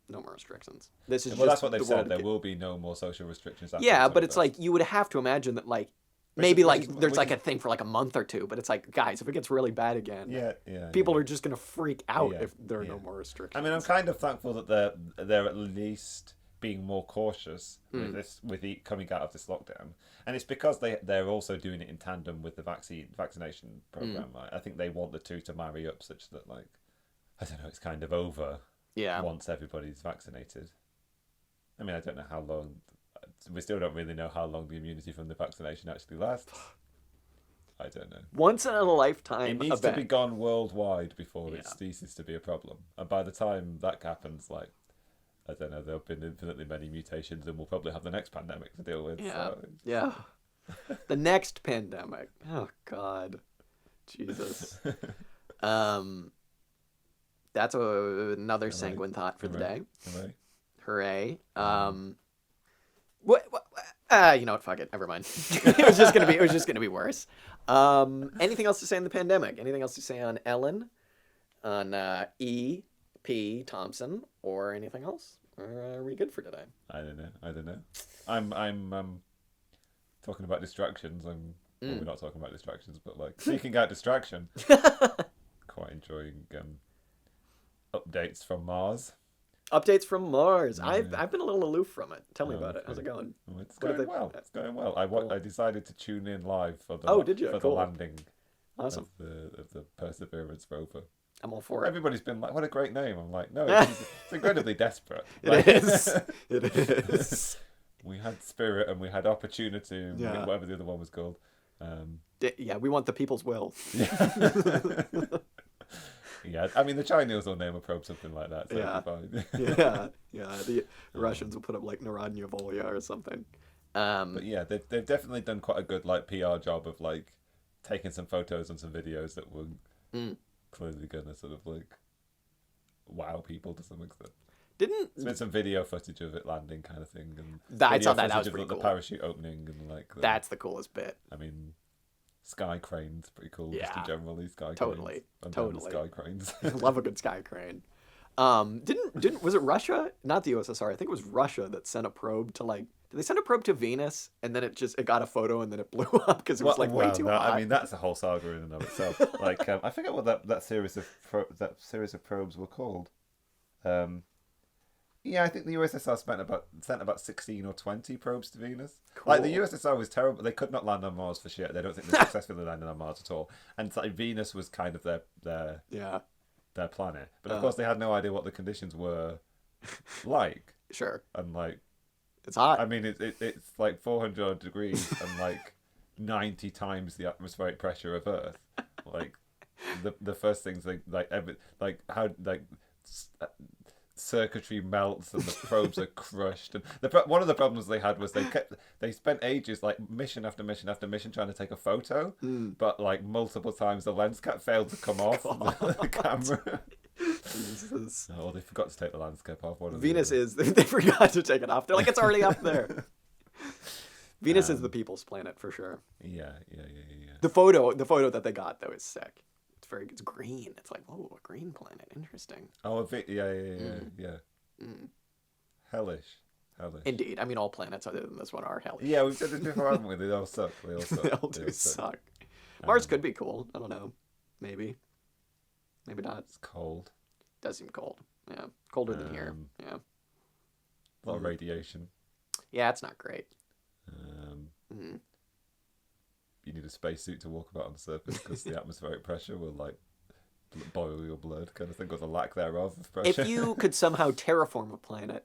no more restrictions. This is well, just that's what they've the said. world There again. will be no more social restrictions. After Yeah, the but it's 21st. like you would have to imagine that like Which maybe is- like which is- there's which like is- a thing for like a month or two, but it's like, guys, if it gets really bad again, yeah, people are just gonna freak out Yeah, if there are no yeah. more restrictions. I mean, I'm kind of thankful that they're at least being more cautious Hmm. with coming out of this lockdown, and it's because they're also doing it in tandem with the vaccination program. Hmm. Right? I think they want the two to marry up such that, like, I don't know, it's kind of over Yeah. once everybody's vaccinated. I mean, I don't know how long. We still don't really know how long the immunity from the vaccination actually lasts. I don't know. Once in a lifetime It needs event. to be gone worldwide before it Yeah. ceases to be a problem. And by the time that happens, like, I don't know, there have been infinitely many mutations and we'll probably have the next pandemic to deal with. Yeah. So. Yeah. The next pandemic. Oh God. Jesus. That's another sanguine thought for the day. Hooray. Hooray. What you know what, fuck it. Never mind. It was just gonna be worse. Anything else to say on the pandemic? Anything else to say on Ellen? On E.P. Thompson or anything else? Or are we good for today? I don't know. I'm talking about distractions. Well, we're not talking about distractions, but like seeking out distraction. Quite enjoying updates from Mars. Updates from Mars. I've been a little aloof from it. Tell me about it. How's it Okay. going? Oh, it's What are going they- well. It's going well. Cool. I decided to tune in live for the Oh, did you? for Cool. the landing Awesome. of the Perseverance rover. I'm all for it. Everybody's been like, "What a great name!" I'm like, "No, it's incredibly desperate." It is. It is. We had spirit and we had opportunity, and Yeah. whatever the other one was called. Yeah, we want the people's will. Yeah, I mean the Chinese will name a probe something like that. So Yeah. it'll be fine. Yeah. The Russians will put up like Narodnya Volya or something. But yeah, they've definitely done quite a good like PR job of like taking some photos and some videos that were clearly gonna sort of like wow people to some extent. Didn't There's been some video footage of it landing, kind of thing, and I video saw that. That was footage of pretty the cool. parachute opening and like That's the coolest bit. I mean, sky cranes pretty cool. Just Yeah. in generally sky Totally. cranes. I'm down Totally. with sky cranes. I love a good sky crane. Didn't was it Russia? Not the USSR. I think it was Russia that sent a probe to like. Did they send a probe to Venus and then it got a photo and then it blew up because it was way too hot? I mean, that's a whole saga in and of itself. Like, I forget what that series of probes were called. Yeah, I think the USSR sent about 16 or 20 probes to Venus. Like, the Cool. USSR was terrible. They could not land on Mars for shit. They don't think they successfully landed on Mars at all. And it's like Venus was kind of their Yeah, planet. But of course, they had no idea what the conditions were like. sure. And like, It's hot. I mean, it's like 400 degrees and like 90 times the atmospheric pressure of Earth. Like, the first things circuitry melts and the probes are crushed. And one of the problems they had was they spent ages, like mission after mission after mission, trying to take a photo, but like multiple times the lens cap failed to come off the camera. Jesus. Oh, they forgot to take the lens cap off. One of Venus the is. They forgot to take it off. They're like, it's already up there. Venus is the people's planet for sure. yeah. The photo that they got though is sick. It's green. It's like, whoa, a green planet. Interesting. Oh, yeah. Hellish. Indeed. I mean, all planets other than this one are hellish. Yeah, we've said this before, haven't we? They all suck. They all suck. They all do suck. Mars could be cool. I don't know. Maybe. Maybe not. It's cold. Does seem cold. Yeah. Colder than here. Yeah. A lot of radiation. Yeah, it's not great. You need a spacesuit to walk about on the surface because the atmospheric pressure will like boil your blood, kind of thing, or the lack thereof of pressure. If you could somehow terraform a planet,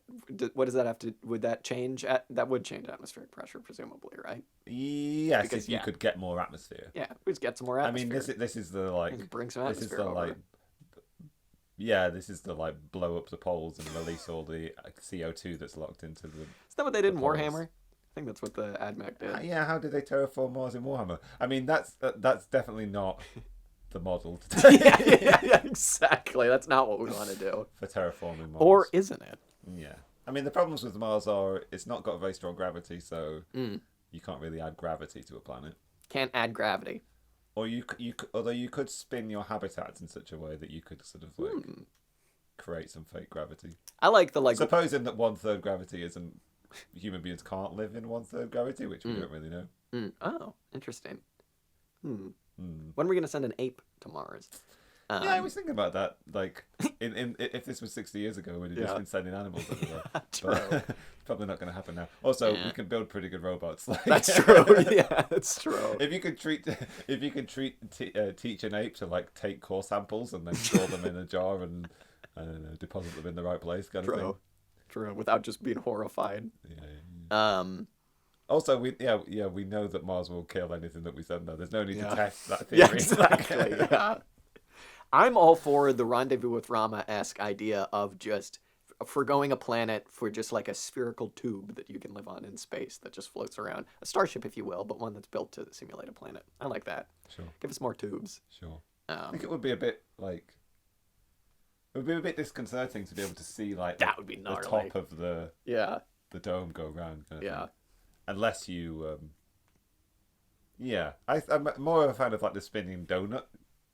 what does that have to? Would that change? That would change atmospheric pressure, presumably, right? Yes, Because, if you could get more atmosphere. Yeah, we just get some more I atmosphere. mean, this is the like. Just bring some This is atmosphere the over. like. Yeah, this is the like blow up the poles and release all the CO2 that's locked into the. Is that what they did in the poles. Warhammer? think that's what the AdMech did. Yeah, how did they terraform Mars in Warhammer? I mean, that's definitely not the model yeah, exactly. That's not what we want to do. for terraforming Mars. Or isn't it? Yeah. I mean, the problems with Mars are it's not got very strong gravity, so you can't really add gravity to a planet. Can't add gravity. Or although you could spin your habitats in such a way that you could sort of like create some fake gravity. I like the like. Supposing that 1/3 gravity isn't, human beings can't live in 1/3 gravity, which we don't really know. Oh, interesting. When are we gonna send an ape to Mars? Yeah, I was thinking about that. Like, if this was 60 years ago, we'd have just been sending animals everywhere. True. But probably not going to happen now. Also, we can build pretty good robots. Like, That's true. Yeah, that's true. If you could teach an ape to like take core samples and then store them in a jar and I don't know, deposit them in the right place, kind of thing. True. Without just being horrified. Yeah. Also, we know that Mars will kill anything that we send there. There's no need to test that theory. Yeah, exactly. Yeah. I'm all for the Rendezvous with Rama-esque idea of just forgoing a planet for just like a spherical tube that you can live on in space that just floats around. A starship, if you will, but one that's built to simulate a planet. I like that. Sure. Give us more tubes. Sure. I think it would be a bit like... It would be a bit disconcerting to be able to see like that would be the gnarly. top of the dome go around. Kind of thing. Unless you... I'm more of a fan of like the spinning donut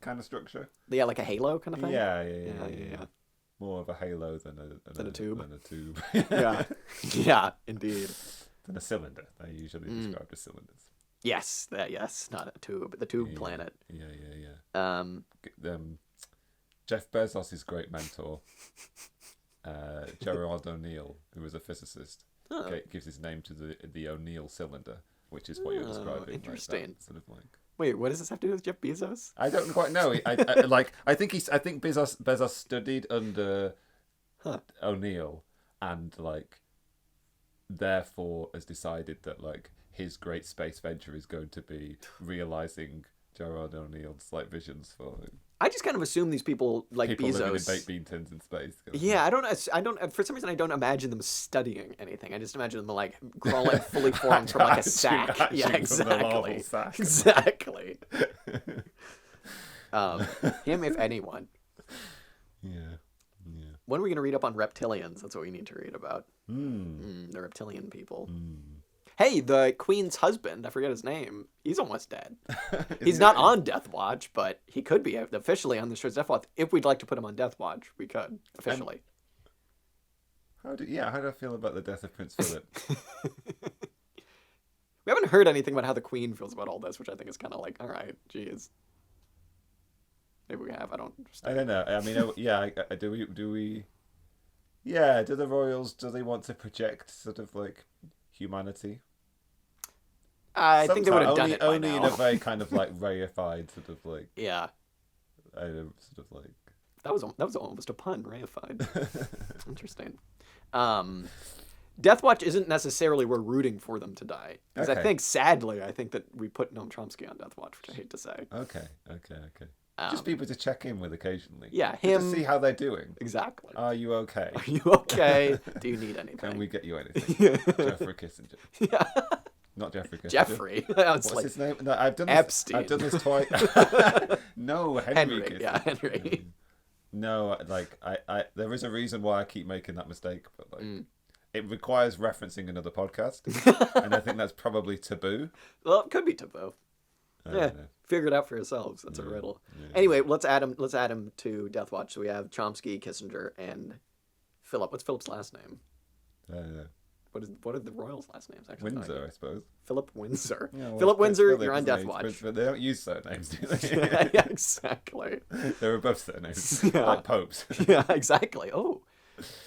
kind of structure. Yeah, like a halo kind of thing? Yeah. More of a halo than a tube. Than a tube. Yeah, indeed. Than a cylinder. They're usually described as cylinders. Yes, not a tube. The tube planet. Yeah. Jeff Bezos' great mentor, Gerard O'Neill, who was a physicist, gives his name to the O'Neill cylinder, which is what you're describing. Interesting. Like that, sort of like. Wait, what does this have to do with Jeff Bezos? I don't quite know. I think Bezos studied under O'Neill, and like therefore has decided that like his great space venture is going to be realizing Gerard O'Neill's like visions for I just kind of assume these people like people Bezos living in baked bean tins in space. Yeah, I don't. For some reason, I don't imagine them studying anything. I just imagine them like crawling fully formed from like a sack. Yeah, exactly. Sack. Exactly. Him, if anyone. Yeah. When are we going to read up on reptilians? That's what we need to read about. The reptilian people. Hey, the Queen's husband, I forget his name, he's almost dead. He's not on Death Watch, but he could be officially on the show's Death Watch. If we'd like to put him on Death Watch, we could, officially. How do I feel about the death of Prince Philip? We haven't heard anything about how the Queen feels about all this, which I think is kind of like, all right, geez. Maybe we have, I don't understand. I don't know. I mean, do we... Yeah, do the royals, do they want to project sort of like... humanity? I think they would have done it by only now. in a very kind of like reified sort of like sort of like that was almost a pun, reified. Interesting. Death Watch isn't necessarily we're rooting for them to die, because I think sadly that we put Noam Chomsky on Death Watch, which I hate to say. Okay. Just people to check in with occasionally. Yeah, him. To see how they're doing. Exactly. Are you okay? Are you okay? Do you need anything? Can we get you anything? Jeffrey Kissinger. Yeah. Not Jeffrey Kissinger. Jeffrey. What's his name? No, I've done this. Epstein. I've done this twice. No, Henry Kissinger. Yeah, Henry. No, like I there is a reason why I keep making that mistake, but like it requires referencing another podcast, and I think that's probably taboo. Well, it could be taboo. Figure it out for yourselves. That's a riddle. Anyway, let's add him to Death Watch. So we have Chomsky, Kissinger, and Philip. What's Philip's last name? What are the royals' last names? Actually, Windsor, I suppose. Philip Windsor. Yeah, well, Philip Windsor, Philip you're on Death Watch. They don't use surnames, do they? Yeah, exactly. They're above surnames, like popes. Yeah, exactly. Oh,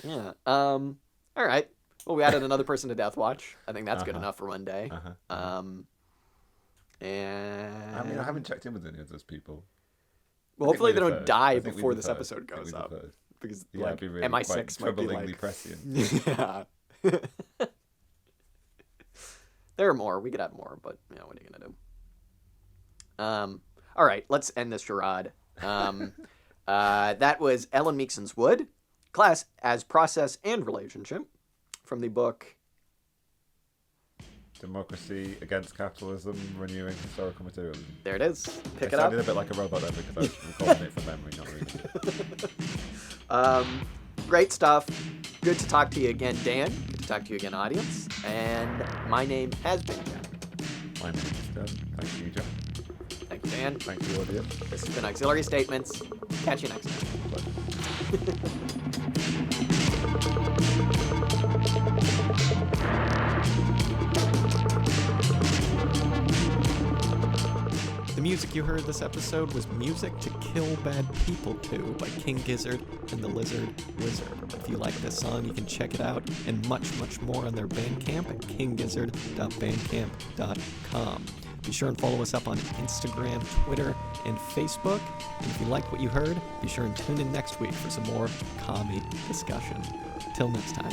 yeah. All right. Well, we added another person to Death Watch. I think that's good enough for one day. And I mean, I haven't checked in with any of those people. Well, hopefully they don't die before this episode goes up. Because like it'd be really MI6 might be like prescient. Yeah. There are more. We could add more, but what are you gonna do? All right, let's end this charade. That was Ellen Meiksins Wood, Class as Process and Relationship, from the book Democracy Against Capitalism, Renewing Historical Materialism. There it is. Pick It it up. sounded a bit like a robot then because I was recording it from memory, not reading. Great stuff. Good to talk to you again, Dan. Good to talk to you again, audience. And my name has been John. My name is Dan. Thank you, John. Thank you, Dan. Thank you, audience. This has been Auxiliary Statements. Catch you next time. The music you heard this episode was Music to Kill Bad People To by King Gizzard and the Lizard Wizard. If you like this song, you can check it out and much, much more on their Bandcamp at kinggizzard.bandcamp.com. Be sure and follow us up on Instagram, Twitter, and Facebook. And if you liked what you heard, be sure and tune in next week for some more commie discussion. Till next time.